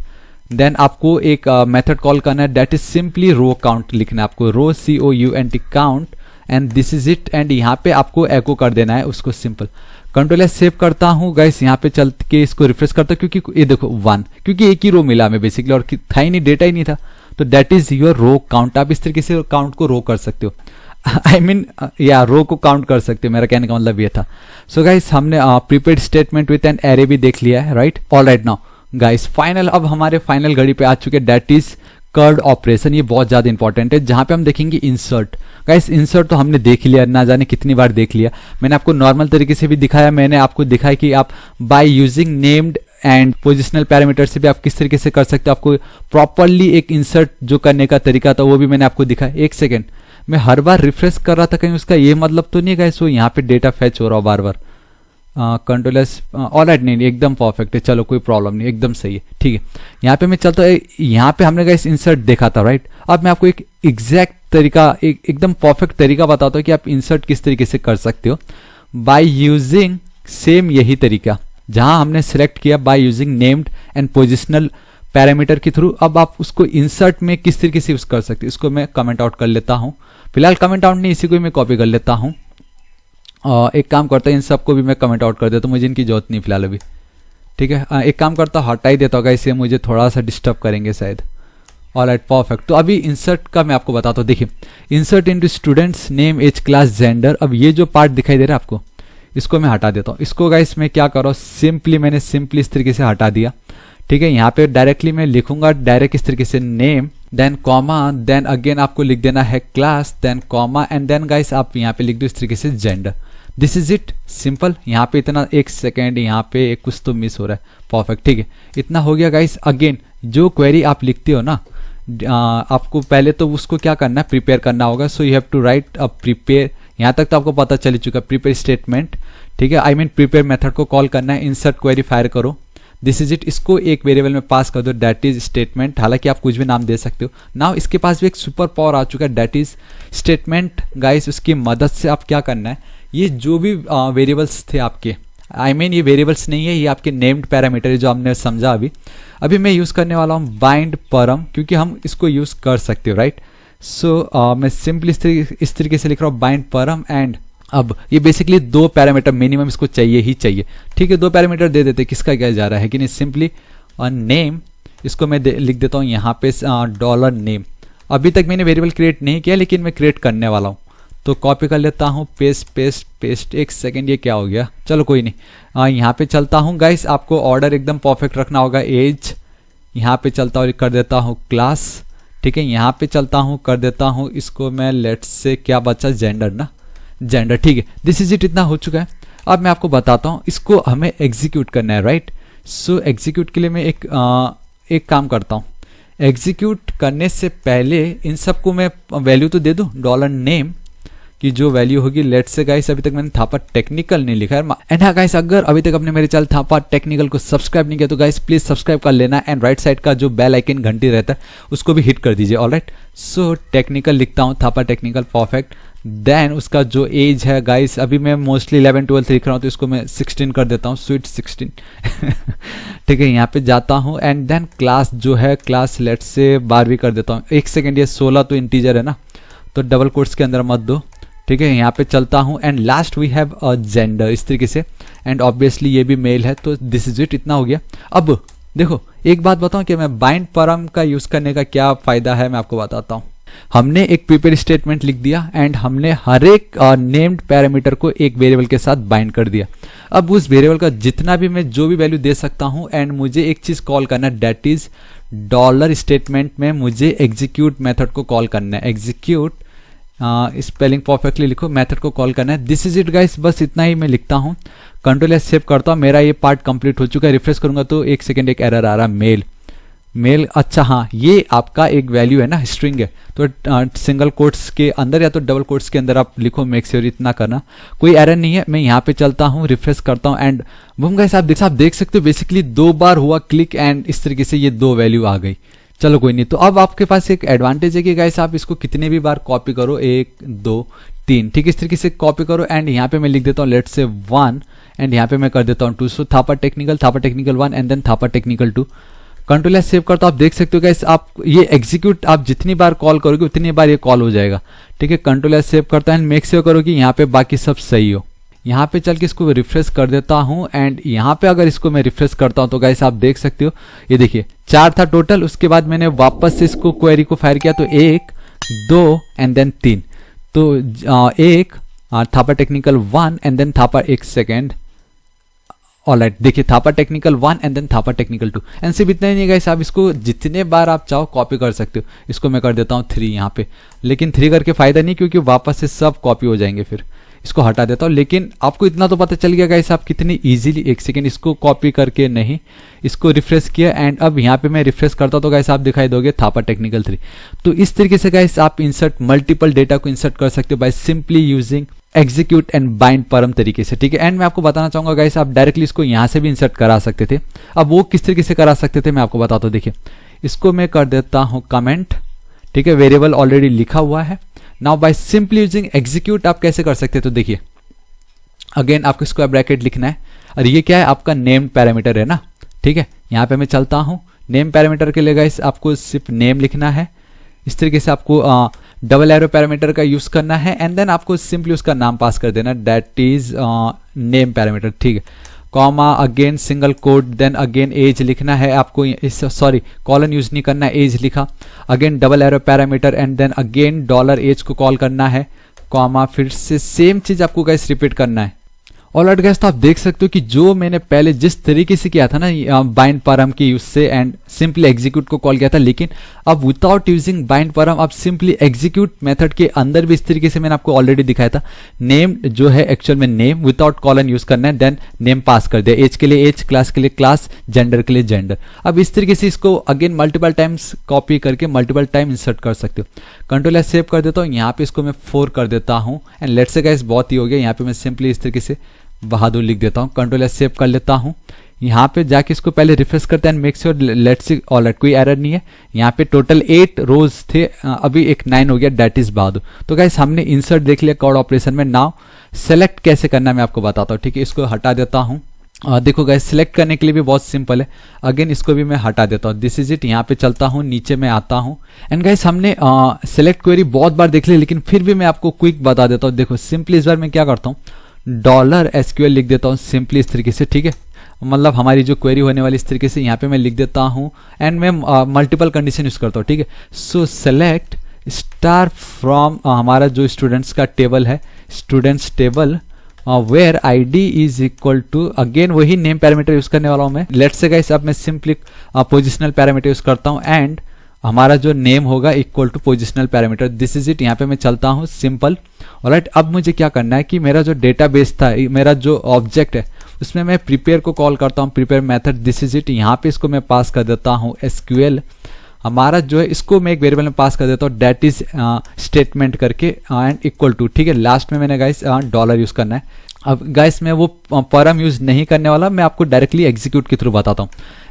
देन आपको एक मेथड कॉल करना है, that is simply row count लिखना है आपको, row COUNT count, and this is it. And यहाँ पे आपको एको कर देना है उसको, सिंपल। कंट्रोल एस सेव करता हूँ गाइस, यहाँ पे चल के इसको रिफ्रेश करता हूँ, क्योंकि ये देखो 1, क्योंकि एक ही रो मिला हमें बेसिकली और था ही नहीं, डेटा ही नहीं था, तो that is your row count. आप इस तरीके से काउंट को रो कर सकते हो, आई मीन या रो को काउंट कर सकते हो, मेरा कहने का मतलब ये था। सो गाइस हमने prepaid statement with an array भी देख लिया है, right. All right, now guys final, अब हमारे फाइनल घड़ी पे आ चुके, दैट इज कर्ड ऑपरेशन। ये बहुत ज्यादा इंपॉर्टेंट है, जहां पे हम देखेंगे इंसर्ट। गाइस इंसर्ट तो हमने देख लिया, ना जाने कितनी बार देख लिया। मैंने आपको नॉर्मल तरीके से भी दिखाया, मैंने आपको दिखाया कि आप by using named and positional parameter से भी आप किस तरीके से कर सकते हो। आपको प्रॉपरली एक इंसर्ट जो करने का तरीका था वो भी मैंने आपको दिखाया। एक सेकेंड, मैं हर बार रिफ्रेश कर रहा था, कहीं उसका ये मतलब तो नहीं गाइस वो यहाँ पे डेटा फैच हो रहा हो बार बार। कंट्रोल एस, ऑलराइट, नहीं एकदम परफेक्ट है, चलो कोई प्रॉब्लम नहीं, एकदम सही है, ठीक है। यहाँ पे मैं चलता हूँ, यहाँ पे हमने गाइस इंसर्ट देखा था, राइट। अब मैं आपको एक एग्जैक्ट तरीका, एकदम परफेक्ट तरीका बताता हूँ कि आप इंसर्ट किस तरीके से कर सकते हो बाय यूजिंग सेम यही तरीका जहां हमने सेलेक्ट किया, by using named and positional parameter के थ्रू। अब आप उसको इंसर्ट में किस तरीके से यूज कर सकते हो, इसको मैं कमेंट आउट कर लेता हूँ। फिलहाल कमेंट आउट नहीं, इसी को मैं कॉपी कर लेता हूँ। एक काम करता है, इन सबको भी मैं कमेंट आउट कर देता हूँ, मुझे इनकी जरूरत नहीं फिलहाल अभी, ठीक है। एक काम करता हूँ, हटा ही देता होगा, इससे मुझे थोड़ा सा डिस्टर्ब करेंगे शायद। Alright, perfect. तो अभी इंसर्ट का मैं आपको बताता हूँ, देखिए insert into students name age class gender. अब ये जो पार्ट दिखाई दे रहा है आपको, इसको मैं हटा देता हूँ। इसको गाइस मैं क्या कर रहा हूँ, मैंने सिंपली इस तरीके से हटा दिया, ठीक है। यहाँ पे डायरेक्टली मैं लिखूंगा डायरेक्ट इस तरीके से name, then comma, then again आपको लिख देना है class, then comma, and then guys आप यहाँ पे लिख दो इस तरीके से gender. This is it, simple. यहाँ पे इतना, एक सेकेंड, यहाँ पे कुछ तो मिस हो रहा है, परफेक्ट, ठीक है। इतना हो गया गाइस। अगेन जो क्वेरी आप लिखते हो ना, आपको पहले तो उसको क्या करना है, प्रिपेयर करना होगा। So you have to write a prepare, यहाँ तक तो आपको पता चल चुका, प्रिपेयर स्टेटमेंट, ठीक है। आई मीन प्रिपेयर मेथड को कॉल करना है, इंसर्ट क्वेरी फायर करो, दिस इज इट। इसको एक वेरिएबल में पास कर दो, दैट इज स्टेटमेंट। हालांकि आप कुछ भी नाम दे सकते हो। नाउ इसके पास भी एक सुपर पावर आ चुका है, दैट इज स्टेटमेंट। गाइस उसकी मदद से आप क्या करना है, ये जो भी वेरिएबल्स थे आपके, आई मीन ये वेरिएबल्स नहीं है, ये आपके नेम्ड पैरामीटर है जो हमने समझा अभी मैं यूज करने वाला हूँ बाइंड परम, क्योंकि हम इसको यूज कर सकते हो, राइट। सो मैं सिंपली इस तरीके से लिख रहा हूँ बाइंड परम। एंड अब ये बेसिकली 2 पैरामीटर मिनिमम इसको चाहिए ही चाहिए, ठीक है। 2 पैरामीटर दे देते, किसका क्या जा रहा है कि नहीं, सिंपली नेम, इसको मैं लिख देता हूँ यहाँ पे डॉलर नेम। अभी तक मैंने वेरिएबल क्रिएट नहीं किया, लेकिन मैं क्रिएट करने वाला हूँ, तो कॉपी कर लेता हूँ, पेस्ट पेस्ट पेस्ट। एक सेकेंड, ये क्या हो गया, चलो कोई नहीं। यहाँ पे चलता हूँ गाइस, आपको ऑर्डर एकदम परफेक्ट रखना होगा। एज यहाँ पे चलता हूँ, कर देता हूँ क्लास, ठीक है। यहाँ पे चलता हूँ, कर देता हूँ इसको मैं, लेट्स से क्या बचा, जेंडर ना, जेंडर, ठीक है। दिस इज इट, इतना हो चुका है। अब मैं आपको बताता हूँ, इसको हमें एग्जीक्यूट करना है, राइट। सो एग्जीक्यूट के लिए मैं एक काम करता हूँ। एग्जीक्यूट करने से पहले इन सबको मैं वैल्यू तो दे दूँ, डॉलर नेम, की जो वैल्यू होगी। लेट्स से गाइस अभी तक मैंने थापा टेक्निकल नहीं लिखा है। एंड हाँ गाइस, अगर अभी तक आपने मेरे चैनल थापा टेक्निकल को सब्सक्राइब नहीं किया तो गाइस प्लीज सब्सक्राइब कर लेना एंड राइट साइड का जो बेल आइकन घंटी रहता है उसको भी हिट कर दीजिए। ऑलराइट, सो टेक्निकल लिखता हूँ, थापा टेक्निकल परफेक्ट। देन उसका जो एज है गाइस, अभी मैं मोस्टली 11-12 लिख रहा हूँ तो इसको मैं 16 कर देता हूँ, स्वीट 16 ठीक है। यहाँ पे जाता हूँ एंड देन क्लास जो है, क्लास लेट्स से 12वीं कर देता हूँ। एक सेकेंड, ये 16 तो इंटीजर है ना, तो डबल कोट्स के अंदर मत दो, ठीक है। यहाँ पे चलता हूँ and last we have a gender, इस तरीके से, एंड ऑब्वियसली ये भी मेल है तो दिस इज इट, इतना हो गया। अब देखो एक बात बताऊँ कि मैं बाइंड परम का यूज करने का क्या फायदा है, मैं आपको बताता हूँ। हमने एक प्रिपेयर स्टेटमेंट लिख दिया एंड हमने हर एक नेम्ड पैरामीटर को एक वेरिएबल के साथ बाइंड कर दिया। अब उस वेरिएबल का जितना भी मैं जो भी वैल्यू दे सकता हूं एंड मुझे एक चीज कॉल करना है, दैट इज डॉलर स्टेटमेंट में मुझे एग्जीक्यूट मेथड को कॉल करना है। एग्जीक्यूट स्पेलिंग परफेक्टली लिखो, मेथड को कॉल करना है। दिस इज इट गाइस, बस इतना ही मैं लिखता हूं। कंट्रोल एस सेव करता हूं, मेरा ये पार्ट कंप्लीट हो चुका है। रिफ्रेश करूंगा तो एक सेकेंड, एक एरर आ रहा, मेल। अच्छा हाँ, ये आपका एक वैल्यू है ना, स्ट्रिंग है, तो सिंगल कोट्स के अंदर या तो डबल कोट्स के अंदर आप लिखो, मेक श्योर इतना करना। कोई एरर नहीं है। मैं यहाँ पे चलता हूँ, रिफ्रेश करता हूँ एंड बूम गाइस, आप देख सकते हो बेसिकली 2 बार हुआ क्लिक एंड इस तरीके से ये 2 वैल्यू आ गई। चलो कोई नहीं, तो अब आपके पास एक एडवांटेज है कि गाइस आप इसको कितने भी बार कॉपी करो, 1 2 3, ठीक है, इस तरीके से कॉपी करो। एंड यहाँ पे मैं लिख देता हूँ लेट्स से 1 एंड यहाँ पे मैं कर देता हूँ 2। So Thapa technical 1 and then Thapa technical 2। Control S save करता हूं, आप देख सकते हो गाइस, आप ये एग्जीक्यूट आप जितनी बार कॉल करोगे उतनी बार ये कॉल हो जाएगा, ठीक है। कंट्रोल एस सेव करता है एंड मेक श्योर करो कि यहाँ पे बाकी सब सही हो। यहाँ पे चल के इसको रिफ्रेश कर देता हूं एंड यहाँ पे अगर इसको मैं रिफ्रेश करता हूं तो गाइस आप देख सकते हो, ये देखिए 4 था टोटल। उसके बाद मैंने वापस से इसको क्वेरी को फायर किया तो 1 2 एंड देन 3, तो 1 Thapa technical 1 and then Thapa, एक सेकेंड, ऑलराइट, देखिए Thapa technical 1 and then Thapa technical 2। And सिर्फ इतना ही नहीं गाइस, आप इसको जितने बार आप चाहो कॉपी कर सकते हो। इसको मैं कर देता हूँ 3 यहाँ पे, लेकिन 3 करके फायदा नहीं क्योंकि वापस से सब कॉपी हो जाएंगे, फिर इसको हटा देता हूँ। लेकिन आपको इतना तो पता चल गया गाइस आप कितनी इजीली, एक सेकेंड, इसको कॉपी करके नहीं, इसको रिफ्रेश किया एंड अब यहाँ पे मैं रिफ्रेश करता हूँ तो गाइस आप दिखाई दोगे थापा टेक्निकल 3। तो इस तरीके से गाइस आप इंसर्ट मल्टीपल डेटा को इंसर्ट कर सकते हो bye simply using execute and bind परम तरीके से, ठीक है। एंड मैं आपको बताना चाहूंगा गाइस, आप डायरेक्टली इसको यहां से भी इंसर्ट करा सकते थे। अब वो किस तरीके से करा सकते थे मैं आपको बताता हूं। देखिए इसको मैं कर देता हूं कमेंट, ठीक है, वेरिएबल ऑलरेडी लिखा हुआ है। Now bye simply using execute आप कैसे कर सकते हैं, तो देखिए अगेन आपको स्क्वायर ब्रैकेट लिखना है और ये क्या है, आपका नेम्ड पैरामीटर है ना, ठीक है। यहाँ पे मैं चलता हूं, नेम पैरामीटर के लिए गाइस आपको सिर्फ नेम लिखना है। इस तरीके से आपको डबल एरो पैरामीटर का यूज करना है एंड देन आपको सिंपली उसका नाम पास कर देना, दैट इज नेम पैरामीटर, ठीक है। Comma, again single quote, then again age लिखना है आपको, सॉरी कॉलन यूज नहीं करना, एज लिखा। Again double arrow parameter and then again dollar age को कॉल करना है, कॉमा, फिर से सेम चीज आपको गाइस रिपीट करना है। ऑलराइट गाइस, तो आप देख सकते हो कि जो मैंने पहले जिस तरीके से किया था ना बाइंड परम के यूज से एंड सिंपली एग्जीक्यूट को कॉल किया था, लेकिन अब विदाउट यूजिंग बाइंड परम आप सिंपली एग्जीक्यूट मेथड के अंदर भी इस तरीके से मैंने आपको ऑलरेडी दिखाया था। नेम जो है एक्चुअल में नेम विदाउट कॉलन यूज करना है, देन नेम पास कर दिया, एज के लिए एज, क्लास के लिए क्लास, जेंडर के लिए जेंडर। अब इस तरीके से इसको अगेन मल्टीपल टाइम्स कॉपी करके मल्टीपल टाइम इंसर्ट कर सकते हो। कंट्रोल एस सेव कर देता हूँ, यहाँ पे इसको मैं 4 कर देता हूँ एंड लेट्स से गाइस बहुत ही हो गया। यहाँ पे मैं सिंपली इस तरीके से बहादुर लिख देता हूँ, कंट्रोल एस सेव कर लेता हूँ। यहाँ पे जाके इसको पहले रिफ्रेश करते हैं and make sure let's see, alright, कोई एरर नहीं है। यहाँ पे टोटल 8 रोज थे, अभी एक 9 हो गया, दैट इज बहादुर। तो गाइस हमने इंसर्ट देख लिया कॉर्ड ऑपरेशन में। नाउ सेलेक्ट कैसे करना है मैं आपको बताता हूँ, ठीक है। इसको हटा देता हूँ। देखो गाइस सिलेक्ट करने के लिए भी बहुत सिंपल है, अगेन इसको भी मैं हटा देता हूँ, दिस इज इट। यहाँ पे चलता हूँ, नीचे में आता हूँ एंड गाइस हमने सेलेक्ट क्वेरी बहुत बार देख ली, लेकिन फिर भी मैं आपको क्विक बता देता हूँ। देखो सिंपली इस बार मैं क्या करता हूँ, डॉलर एसक्यूएल लिख देता हूँ सिंपली इस तरीके से, ठीक है। मतलब हमारी जो क्वेरी होने वाली इस तरीके से यहाँ पे मैं लिख देता हूँ एंड मैं मल्टीपल कंडीशन यूज करता हूँ, ठीक है। सो सेलेक्ट स्टार फ्रॉम हमारा जो स्टूडेंट्स का टेबल है, students table, where ID is equal to, again वही नेम पैरामीटर यूज करने वाला हूँ मैं। लेट्स से गाइस अब मैं सिंपली पोजिशनल पैरामीटर यूज करता हूँ एंड हमारा जो नेम होगा equal to positional parameter, this is it. यहाँ पे मैं चलता हूँ सिंपल, ऑलराइट। अब मुझे क्या करना है कि मेरा जो डेटाबेस था, मेरा जो ऑब्जेक्ट है, उसमें मैं प्रिपेयर को कॉल करता हूँ, prepare method, this is it. यहाँ पे इसको मैं पास कर देता हूँ एसक्यूएल हमारा जो है इसको मैं एक वेरिएबल में पास कर देता हूँ दैट इज स्टेटमेंट करके एंड इक्वल टू, ठीक है। लास्ट में मैंने गाइस डॉलर यूज करना है। अब गाइस मैं वो परम यूज नहीं करने वाला, मैं आपको डायरेक्टली एग्जीक्यूट के थ्रू बताता हूँ।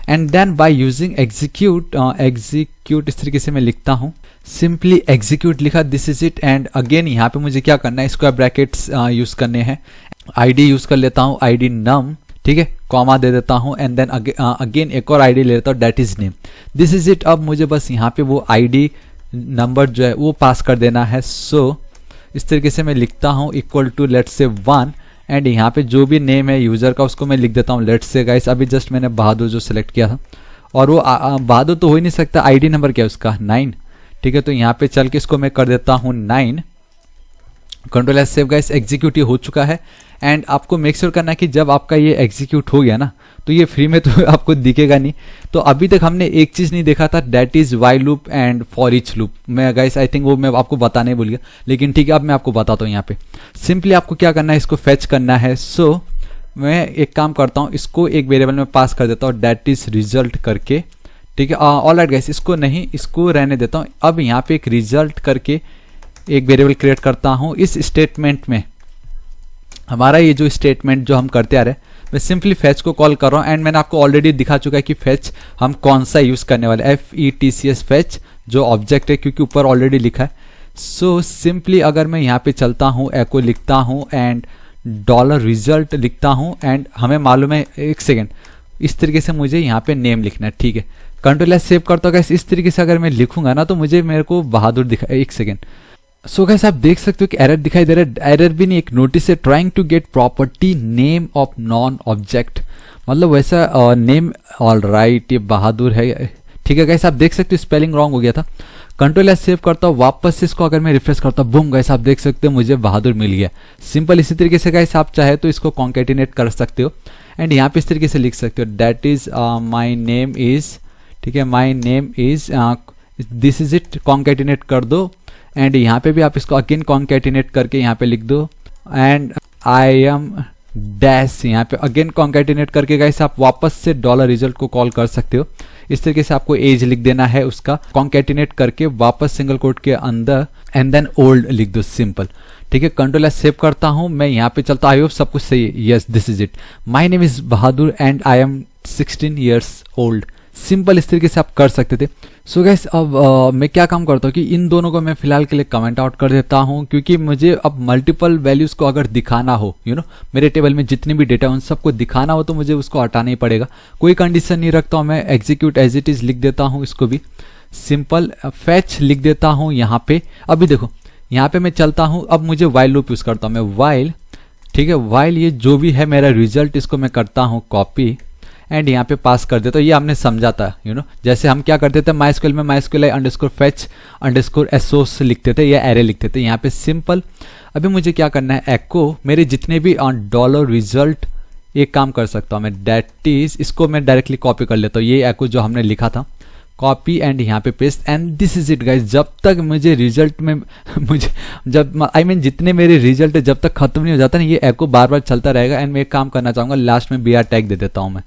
And then by using execute, execute इस तरीके से मैं लिखता हूँ, सिंपली एग्जीक्यूट लिखा, this is it. And again यहाँ पे मुझे क्या करना है, स्क्वायर ब्रैकेट्स यूज करने हैं, आईडी यूज कर लेता हूँ, आईडी नम, ठीक है, कॉमा दे देता हूँ एंड देन अगेन एक और आईडी ले लेता हूँ that is name, this is it. अब मुझे बस यहाँ पे वो आईडी नंबर जो है वो पास कर देना है। सो इस तरीके से मैं लिखता हूँ equal to let's say 1 and यहाँ पे जो भी नेम है यूजर का उसको मैं लिख देता हूँ लेट्स से गाइस, अभी जस्ट मैंने बहादुर जो सिलेक्ट किया था और वो बहादुर तो हो ही नहीं सकता, आईडी नंबर क्या है उसका 9, ठीक है। तो यहाँ पे चल के इसको मैं कर देता हूँ 9, control S save guys, execute हो चुका है। एंड आपको मेक श्योर करना है कि जब आपका ये एग्जीक्यूट हो गया ना तो ये फ्री में तो आपको दिखेगा नहीं। तो अभी तक हमने एक चीज नहीं देखा था that is while loop and for each loop. मैं गाइस आई थिंक वो मैं आपको बताने भूल गया, लेकिन ठीक है अब मैं आपको बताता हूँ। यहाँ पे सिंपली आपको क्या करना है, इसको फेच करना है। सो मैं एक काम करता हूँ, इसको एक वेरिएबल में पास कर देता हूँ दैट इज रिजल्ट करके, ठीक है। ऑलराइट गाइस, इसको नहीं, इसको रहने देता हूँ। अब यहाँ पे एक रिजल्ट करके एक वेरिएबल क्रिएट करता हूँ। इस स्टेटमेंट में हमारा ये जो स्टेटमेंट जो हम करते आ रहे हैं, मैं सिंपली फेच को कॉल कर रहा हूँ एंड मैंने आपको ऑलरेडी दिखा चुका है कि फेच हम कौन सा यूज करने वाले, FETCS फेच जो ऑब्जेक्ट है, क्योंकि ऊपर ऑलरेडी लिखा है। सो सिंपली अगर मैं यहाँ पे चलता हूँ, एको लिखता हूँ एंड डॉलर रिजल्ट लिखता हूँ एंड हमें मालूम है, एक सेकेंड, इस तरीके से मुझे यहाँ पे नेम लिखना है, ठीक है। कंट्रोल एस सेव करता हूँ। इस तरीके से अगर मैं लिखूंगा ना तो मुझे मेरे को बहादुर दिखा, एक सेकेंड। सो गाइस आप देख सकते हो कि एरर दिखाई दे रहा है, एरर भी नहीं, एक नोटिस है, trying to get property name of non object, मतलब वैसा नेम। ऑलराइट, ये बहादुर है, ठीक है गाइस। आप देख सकते हो स्पेलिंग रॉन्ग हो गया था। कंट्रोल एस सेव करता हूँ, वापस से इसको अगर मैं रिफ्रेश करता हूँ, बूम गाइस आप देख सकते हो मुझे बहादुर मिल गया। सिंपल इसी तरीके से गाइस आप चाहे तो इसको कॉन्केटिनेट कर सकते हो एंड यहाँ पे इस तरीके से लिख सकते हो that is my name is, ठीक है, my name is this is it, concatenate कर दो एंड यहाँ पे भी आप इसको अगेन कॉन्केटिनेट करके यहाँ पे लिख दो एंड आई एम डैश, यहाँ पे अगेन कॉन्केटिनेट करके गाइस आप वापस से डॉलर रिजल्ट को कॉल कर सकते हो। इस तरीके से आपको एज लिख देना है उसका, कॉन्केटिनेट करके वापस सिंगल कोट के अंदर एंड देन ओल्ड लिख दो, सिंपल, ठीक है। कंट्रोल एस सेव करता हूँ, मैं यहाँ पे चलता, आई होप सब कुछ सही है, yes this is it, my name is Bahadur and I am 16 years old। Simple इस तरीके से आप कर सकते थे। सो गाइस अब मैं क्या काम करता हूँ कि इन दोनों को मैं फिलहाल के लिए कमेंट आउट कर देता हूँ, क्योंकि मुझे अब मल्टीपल वैल्यूज को अगर दिखाना हो, मेरे टेबल में जितने भी डेटा उन सबको दिखाना हो तो मुझे उसको हटाना ही पड़ेगा। कोई कंडीशन नहीं रखता हूँ मैं, एग्जीक्यूट एज इट इज लिख देता हूँ, इसको भी सिंपल फेच लिख देता हूँ यहाँ पे। अभी देखो यहाँ पे मैं चलता हूँ, अब मुझे वाइल लूप यूज करता हूँ मैं, वाइल, ठीक है, वाइल ये जो भी है मेरा रिजल्ट, इसको मैं करता हूँ कॉपी एंड यहाँ पे पास कर देता हूँ। ये हमने समझा था, जैसे हम क्या करते थे MySQL में MySQL underscore fetch underscore Asus लिखते थे या एरे लिखते थे, यहाँ पे सिंपल। अभी मुझे क्या करना है, एको मेरे जितने भी डॉलर रिजल्ट, एक काम कर सकता हूँ मैं, दैट इज, इसको मैं डायरेक्टली कॉपी कर लेता हूँ, ये एको जो हमने लिखा था, कॉपी एंड यहाँ पे paste and this is it guys. जब तक मुझे रिजल्ट में मुझे जब आई मीन जितने मेरे रिजल्ट है जब तक खत्म नहीं हो जाता ना, ये एको बार बार चलता रहेगा। एंड मैं एक काम करना चाहूँगा, लास्ट में BR टैग दे देता हूँ मैं,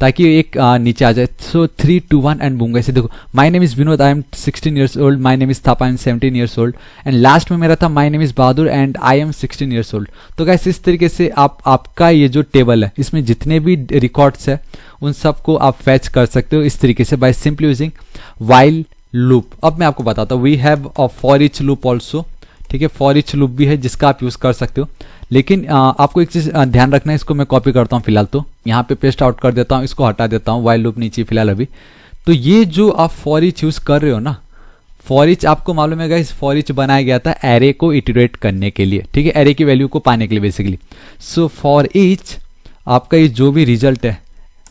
ताकि एक नीचे आ जाए। सो 3 2 1 एंड बूम, ऐसे देखो, माई name is Vinod, I am 16 years old, my name is Thapa, I am 17 years old and last में मेरा था माई name is Bahadur and I am 16 years old। तो गाइस इस तरीके से आपका ये जो टेबल है इसमें जितने भी रिकॉर्ड्स है उन सबको आप फैच कर सकते हो इस तरीके से by simply using while loop. अब मैं आपको बताता हूँ, we have a for each loop also, ठीक है, फॉर ईच लूप भी है जिसका आप यूज कर सकते हो। लेकिन आपको एक चीज ध्यान रखना है, इसको मैं कॉपी करता हूँ फिलहाल, तो यहाँ पे पेस्ट आउट कर देता हूँ, इसको हटा देता हूँ, वाइल लूप नीचे फिलहाल अभी। तो ये जो आप फॉर ईच यूज कर रहे हो ना, फॉर ईच आपको मालूम है गाइस, फॉर ईच बनाया गया था एरे को इटरेट करने के लिए, ठीक है, एरे की वैल्यू को पाने के लिए बेसिकली। सो फॉर ईच आपका ये जो भी रिजल्ट है,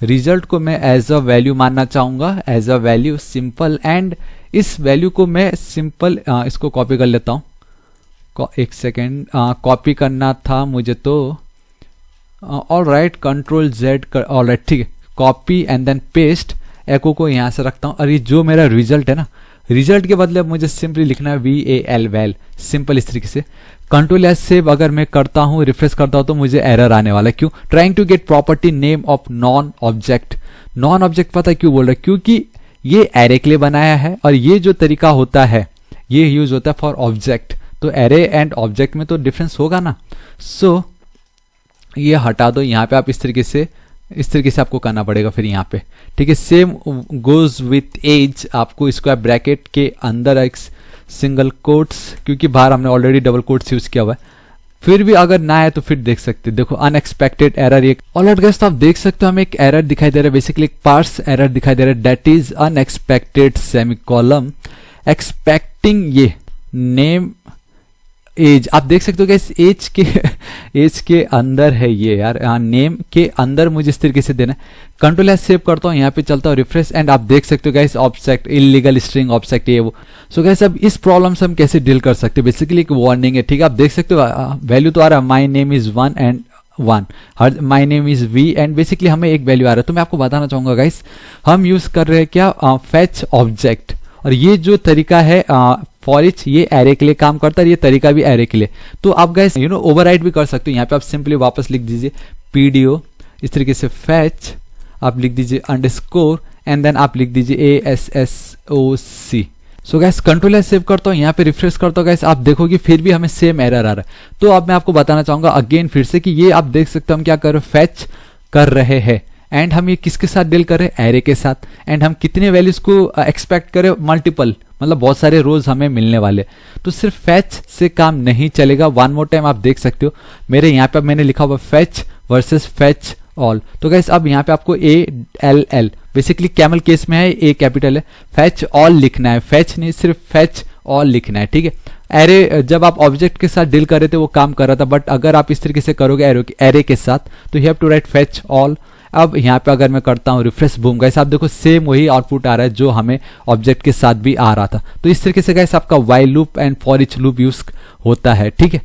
रिजल्ट को मैं एज अ वैल्यू मानना चाहूंगा, as a value simple. And इस वैल्यू को मैं सिंपल इसको कॉपी कर लेता हूँ, एक सेकेंड, कॉपी करना था मुझे तो, ऑलराइट, कंट्रोल Z कर, ऑलराइट ठीक है, कॉपी एंड देन पेस्ट, एको को यहाँ से रखता हूँ। और ये जो मेरा रिजल्ट है ना, रिजल्ट के बदले मुझे सिंपली लिखना है VAL वैल, सिंपल इस तरीके से। कंट्रोल एस सेव अगर मैं करता हूँ, रिफ्रेश करता हूँ तो मुझे एरर आने वाला है, क्यों, trying to get property name of non object. Non object पता है क्यों बोल रहा है, क्योंकि ये एरे के लिए बनाया है, और ये जो तरीका होता है ये यूज होता है फॉर ऑब्जेक्ट। तो एरे एंड ऑब्जेक्ट में तो डिफरेंस होगा ना। सो ये हटा दो, यहाँ पे आप इस तरीके से आपको करना पड़ेगा फिर यहाँ पे, ठीक है। सेम गोज विथ एज, आपको स्क्वायर ब्रैकेट के अंदर एक सिंगल कोट्स, क्योंकि बाहर हमने ऑलरेडी डबल कोट्स यूज किया हुआ है, फिर भी अगर ना है तो फिर देख सकते, देखो अनएक्सपेक्टेड एरर। एक ऑलराइट गाइस, तो आप देख सकते हो हमें एक एरर दिखाई दे रहा है, बेसिकली एक पार्स एरर दिखाई दे रहा है, that is unexpected semicolon expecting ये नेम एज। आप देख सकते हो गाइस एज के अंदर है ये यार, नेम के अंदर मुझे इस तरीके से देना है। कंट्रोल एस सेव करता हूँ, यहाँ पे चलता हूँ रिफ्रेश, एंड आप देख सकते हो guys object illegal string object ये वो। सो गाइस अब इस प्रॉब्लम से हम कैसे डील कर सकते हैं, बेसिकली एक वार्निंग है, ठीक है। आप देख सकते हो वैल्यू तो आ रहा है, my name is 1 and 1, her my name is V, and basically हमें एक वैल्यू आ रहा है। तो मैं आपको बताना चाहूंगा गाइस, हम यूज कर रहे हैं क्या, फेच ऑब्जेक्ट, और ये जो तरीका है फॉर ईच, ये एरे के लिए काम करता है, ये तरीका भी एरे के लिए। तो आप गाइस ओवरराइड भी कर सकते हो, यहाँ पे आप सिंपली वापस लिख दीजिए पीडीओ, इस तरीके से फैच, आप लिख दीजिए अंडरस्कोर, एंड देन आप लिख दीजिए ASSOC। So guys control S save करता हूँ, यहाँ पे रिफ्रेश करता हूँ गाइस, आप देखोगे फिर भी हमें सेम एरर आ रहा है। तो अब मैं आपको बताना चाहूंगा अगेन फिर से कि ये आप देख सकते हो हम क्या कर रहे हैं, फैच कर रहे हैं, एंड हम ये किसके साथ डील कर रहे हैं, एरे के साथ, एंड हम कितने वैल्यूज को एक्सपेक्ट करें, मल्टीपल, मतलब बहुत सारे रोज हमें मिलने वाले। तो सिर्फ फैच से काम नहीं चलेगा। वन मोर टाइम आप देख सकते हो मेरे यहाँ पे मैंने लिखा हुआ फैच वर्सेस फैच ऑल। तो गाइस अब यहाँ पे आपको ALL, बेसिकली कैमल केस में है, ए कैपिटल है, फैच ऑल लिखना है, फैच नहीं सिर्फ फैच ऑल लिखना है, ठीक है। एरे जब आप ऑब्जेक्ट के साथ डील कर रहे थे वो काम कर रहा था, बट अगर आप इस तरीके से करोगे एरे के साथ तो you have to write fetch all. अब यहाँ पे अगर मैं करता हूँ रिफ्रेश, बूम गाइस आप देखो सेम वही आउटपुट आ रहा है जो हमें ऑब्जेक्ट के साथ भी आ रहा था। तो इस तरीके से गाइस आपका while loop and for each loop use होता है, ठीक है।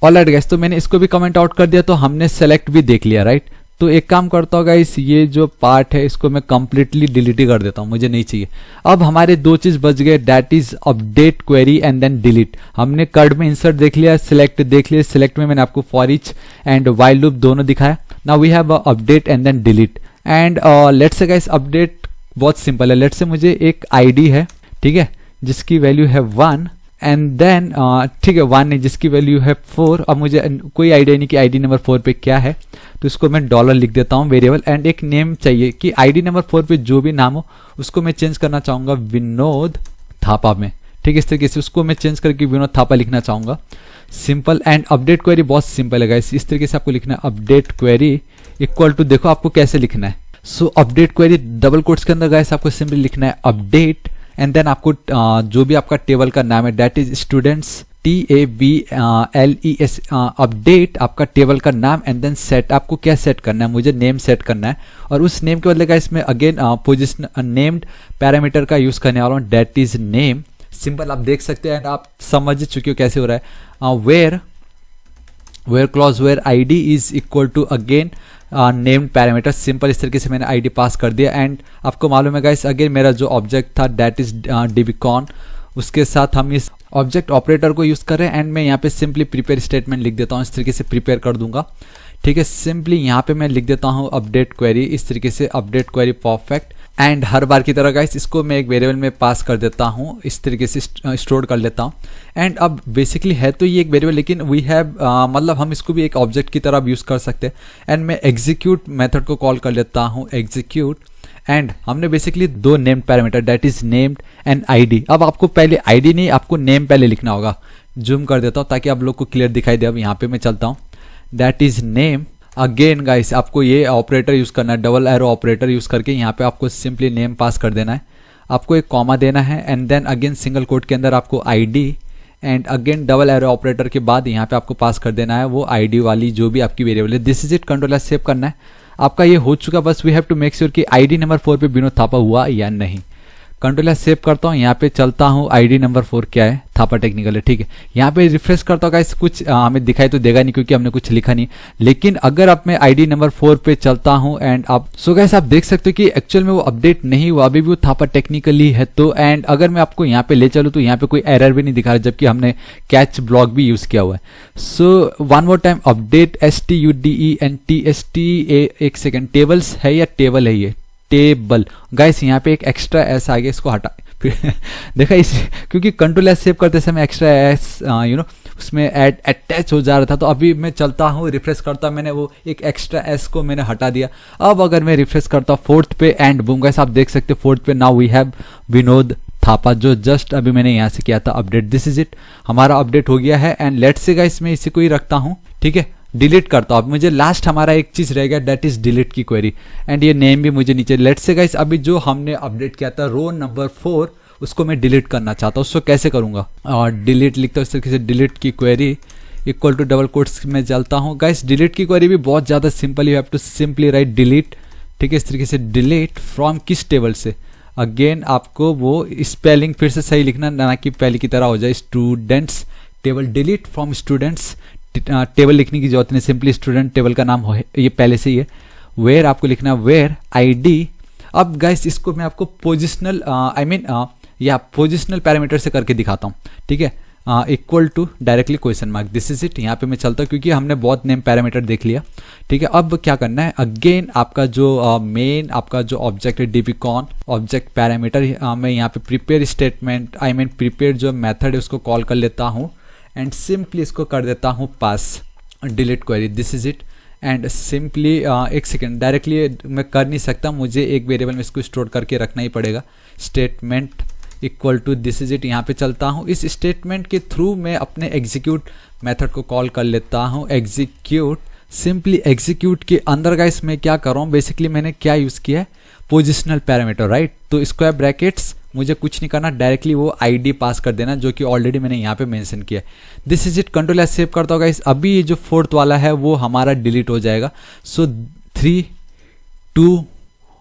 ऑलराइट गाइस, तो मैंने इसको भी कमेंट आउट कर दिया, तो हमने सेलेक्ट भी देख लिया, राइट। तो एक काम करता हूँ गाइस, ये जो पार्ट है इसको मैं कंप्लीटली डिलीट ही कर देता हूँ, मुझे नहीं चाहिए। अब हमारे दो चीज बच गए, that is update query and then delete. हमने कर्ड में इंसर्ट देख लिया, सिलेक्ट देख लिया, सिलेक्ट में मैंने आपको for each and while loop दोनों दिखाया। Now we have update and then delete, and let's से गाइस अपडेट बहुत सिंपल है। लेट्स से मुझे एक आईडी है, ठीक है, जिसकी वैल्यू है 1, एंड देन ठीक है 1 नहीं, जिसकी वैल्यू है 4। अब मुझे कोई आइडिया नहीं कि आईडी नंबर 4 पे क्या है, तो इसको मैं डॉलर लिख देता हूँ वेरिएबल, एंड एक नेम चाहिए कि आईडी नंबर 4 पे जो भी नाम हो उसको मैं चेंज करना चाहूंगा विनोद थापा में, ठीक है। इस तरीके से उसको मैं चेंज करके विनोद थापा लिखना चाहूंगा, सिंपल। एंड अपडेट क्वेरी बहुत सिंपल है गाइस, इस तरीके से आपको लिखना है अपडेट क्वेरी इक्वल टू, देखो आपको कैसे लिखना है। सो अपडेट क्वेरी डबल कोट्स के अंदर गाइस आपको सिंपली लिखना है अपडेट, एंड देन आपको जो भी आपका टेबल का नाम है that is students TABLES, update आपका टेबल का नाम, एंड देन सेट, आपको क्या सेट करना है, मुझे नेम सेट करना है, और उस नेम के बदले का इसमें अगेन पोजिशन नेम्ड पैरामीटर का यूज करने वाला हूँ, दैट इज नेम, सिंपल। आप देख सकते हैं, आप समझ चुके हो कैसे हो रहा है। Where clause where ID is equal to again named parameter, simple. इस तरीके से मैंने ID पास कर दिया, एंड आपको मालूम है गाइस अगेन मेरा जो ऑब्जेक्ट था दैट इज DBCon, उसके साथ हम इस ऑब्जेक्ट ऑपरेटर को यूज कर रहे हैं, एंड मैं यहाँ पे सिंपली प्रिपेयर स्टेटमेंट लिख देता हूँ, इस तरीके से प्रिपेयर कर दूंगा, ठीक है। सिंपली यहाँ पे मैं लिख देता हूँ अपडेट क्वेरी, इस तरीके से अपडेट क्वेरी परफेक्ट, एंड हर बार की तरह गाइस इसको मैं एक वेरिएबल में पास कर देता हूँ, इस तरीके से स्टोर कर लेता हूँ। एंड अब बेसिकली है तो ये एक वेरिएबल, लेकिन वी हैव मतलब हम इसको भी एक ऑब्जेक्ट की तरह यूज कर सकते हैं, एंड मैं एग्जीक्यूट मेथड को कॉल कर लेता हूँ, एग्जीक्यूट, एंड हमने बेसिकली दो named parameter that is named and ID। अब आपको पहले ID नहीं, आपको नेम पहले लिखना होगा। जूम कर देता हूँ ताकि आप लोग को क्लियर दिखाई दे। अब यहाँ पे मैं चलता हूँ, that is name. Again guys आपको ये ऑपरेटर यूज करना है, डबल एरो ऑपरेटर यूज करके यहाँ पे आपको सिंपली नेम पास कर देना है, आपको एक कॉमा देना है, and then again single quote के अंदर आपको ID, and again double arrow operator के बाद यहाँ पे आपको पास कर देना है वो ID वाली जो भी आपकी वेरिएबल है। This is it, control S save करना है। आपका ये हो चुका, बस we have to make sure कि ID नंबर 4 पे विनोद थापा हुआ या नहीं। कंट्रोल एस सेव करता हूँ, यहाँ पे चलता हूँ, ID नंबर 4 क्या है, थापा टेक्निकल है, ठीक है। यहाँ पे रिफ्रेश करता हूँ गाइस, कुछ हमें दिखाई तो देगा नहीं क्योंकि हमने कुछ लिखा नहीं, लेकिन अगर आप मैं ID नंबर 4 पे चलता हूँ एंड आप सो गाइस आप देख सकते हो कि एक्चुअल में वो अपडेट नहीं हुआ, अभी भी वो थापा टेक्निकली है। तो एंड अगर मैं आपको यहाँ पे ले चलूँ तो यहाँ पे कोई एरर भी नहीं दिखा रहा, जबकि हमने कैच ब्लॉक भी यूज किया हुआ है। So one more time, update STUDENTST, एक सेकेंड, टेबल्स है या टेबल है, ये टेबल। गाइस यहाँ पे एक एक्स्ट्रा एस आ गया, इसको हटा फिर देखा इस, क्योंकि कंट्रोल एस सेव करते समय एक्स्ट्रा एस उसमें अटैच हो जा रहा था। तो अभी मैं चलता हूँ, रिफ्रेश करता, मैंने वो एक एक्स्ट्रा एस को मैंने हटा दिया। अब अगर मैं रिफ्रेश करता हूँ 4th पे एंड बूम गाइस आप देख सकते हैं 4th पे now we have Vinod Thapa, जो जस्ट अभी मैंने यहाँ से किया था अपडेट। दिस इज इट, हमारा अपडेट हो गया है। एंड लेट्स से गाइस मैं इसी को ही रखता हूँ, ठीक है, डिलीट करता हूँ। अब मुझे लास्ट हमारा एक चीज रह गया, दैट इज डिलीट की क्वेरी। एंड ये नेम भी मुझे नीचे, लेट्स से गाइस अभी जो हमने अपडेट किया था रो नंबर 4 उसको मैं डिलीट करना चाहता हूँ। उसको कैसे करूंगा, और डिलीट लिखता हूँ इस तरीके से, डिलीट की query equal to double quotes में चलता हूँ। गाइस डिलीट की क्वेरी भी बहुत ज़्यादा simple, you have to simply write delete, ठीक है, इस तरीके से डिलीट फ्रॉम किस टेबल से। अगेन आपको वो स्पेलिंग फिर से सही लिखना, ना कि पहले की तरह हो जाए students table, delete from students table लिखने की जरूरत नहीं, सिंपली स्टूडेंट टेबल का नाम हो ये पहले से ही है। वेयर आपको लिखना वेयर आईडी। अब गाइस इसको मैं आपको पोजिशनल या पोजिशनल पैरामीटर से करके दिखाता हूँ, ठीक है, equal to directly question mark. This is it, यहाँ पे मैं चलता हूँ क्योंकि हमने बहुत नेम पैरामीटर देख लिया, ठीक है। अब क्या करना है, अगेन आपका जो मेन आपका जो ऑब्जेक्ट है डीबीकॉन ऑब्जेक्ट पैरामीटर, मैं यहाँ पे प्रिपेयर स्टेटमेंट प्रिपेयर जो मेथड है उसको कॉल कर लेता हूँ एंड सिंपली इसको कर देता हूँ pass delete query. This is it and simply एक सेकेंड, डायरेक्टली मैं कर नहीं सकता, मुझे एक वेरिएबल में इसको स्टोर करके रखना ही पड़ेगा। Statement equal to this is it, यहाँ पे चलता हूँ। इस स्टेटमेंट के थ्रू मैं अपने एग्जीक्यूट मेथड को कॉल कर लेता हूँ। एग्जीक्यूट, सिंपली एग्जीक्यूट के अंदर गाइस मैं क्या कर रहा हूँ, बेसिकली मैंने क्या यूज़ किया है, पोजिशनल पैरामीटर, राइट। तो स्क्वायर ब्रैकेट्स मुझे कुछ नहीं करना, डायरेक्टली वो आईडी पास कर देना जो कि ऑलरेडी मैंने यहाँ पे मेंशन किया है। This is it, control S save करता होगा गाइस। अभी ये जो 4th वाला है वो हमारा डिलीट हो जाएगा। सो 3 2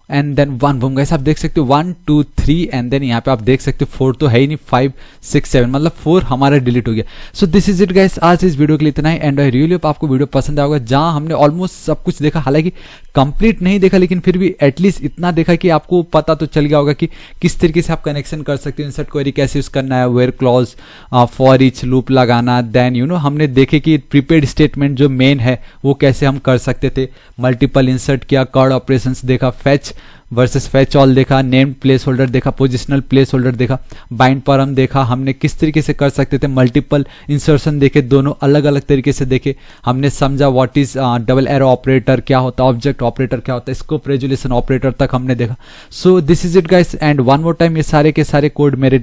एंड देन 1 बूम गाइस आप देख सकते हो 1 2 3 एंड देन यहाँ पे आप देख सकते हो 4 तो है ही नहीं, 5 6 7 मतलब 4 हमारा डिलीट हो गया। सो दिस इज इट गाइस, आज इस वीडियो के लिए इतना ही। एंड आई रियली होप आपको वीडियो पसंद आएगा, जहाँ हमने ऑलमोस्ट सब कुछ देखा, हालांकि कंप्लीट नहीं देखा लेकिन फिर भी एटलीस्ट इतना देखा कि आपको पता तो चल गया होगा कि किस तरीके से आप कनेक्शन कर सकते हो, इंसर्ट क्वेरी कैसे यूज करना है, where clause, for each loop लगाना। देन हमने देखे कि प्रीपेड स्टेटमेंट जो मेन है वो कैसे हम कर सकते थे, मल्टीपल इंसर्ट किया, कर्ड ऑपरेशंस देखा, फेच वर्सेस फेच ऑल देखा, नेम्ड प्लेस होल्डर देखा, पोजिशनल प्लेस होल्डर देखा, बाइंड परम देखा, हमने किस तरीके से कर सकते थे, मल्टीपल इंसर्शन देखे, दोनों अलग अलग तरीके से देखे, हमने समझा what is double arrow operator क्या होता है, ऑब्जेक्ट ऑपरेटर क्या होता है, स्कोप रेजोल्यूशन ऑपरेटर तक हमने देखा। सो this is it guys and one more time, ये सारे के सारे कोड मेरे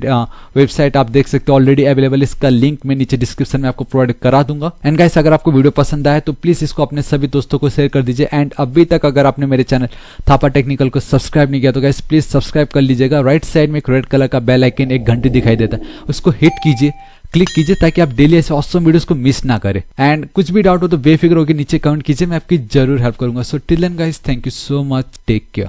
वेबसाइट आप देख सकते हो ऑलरेडी अवेलेबल, इसका लिंक मैं नीचे डिस्क्रिप्शन में आपको प्रोवाइड करा दूंगा। एंड गाइस अगर आपको वीडियो पसंद आए तो प्लीज इसको अपने सभी दोस्तों को शेयर कर दीजिए। एंड अभी तक अगर आपने मेरे चैनल थापा टेक्निकल को सब्सक्राइब नहीं किया तो गाइस प्लीज सब्सक्राइब कर लीजिएगा। राइट साइड में एक रेड कलर का बेल आइकन एक घंटी दिखाई देता है, उसको हिट कीजिए, क्लिक कीजिए ताकि आप डेली ऐसे ऑसम वीडियोस को मिस ना करें। एंड कुछ भी डाउट हो तो बेफिक्र होकर नीचे कमेंट कीजिए, मैं आपकी जरूर हेल्प करूंगा। So till then guys, thank you so much, take care.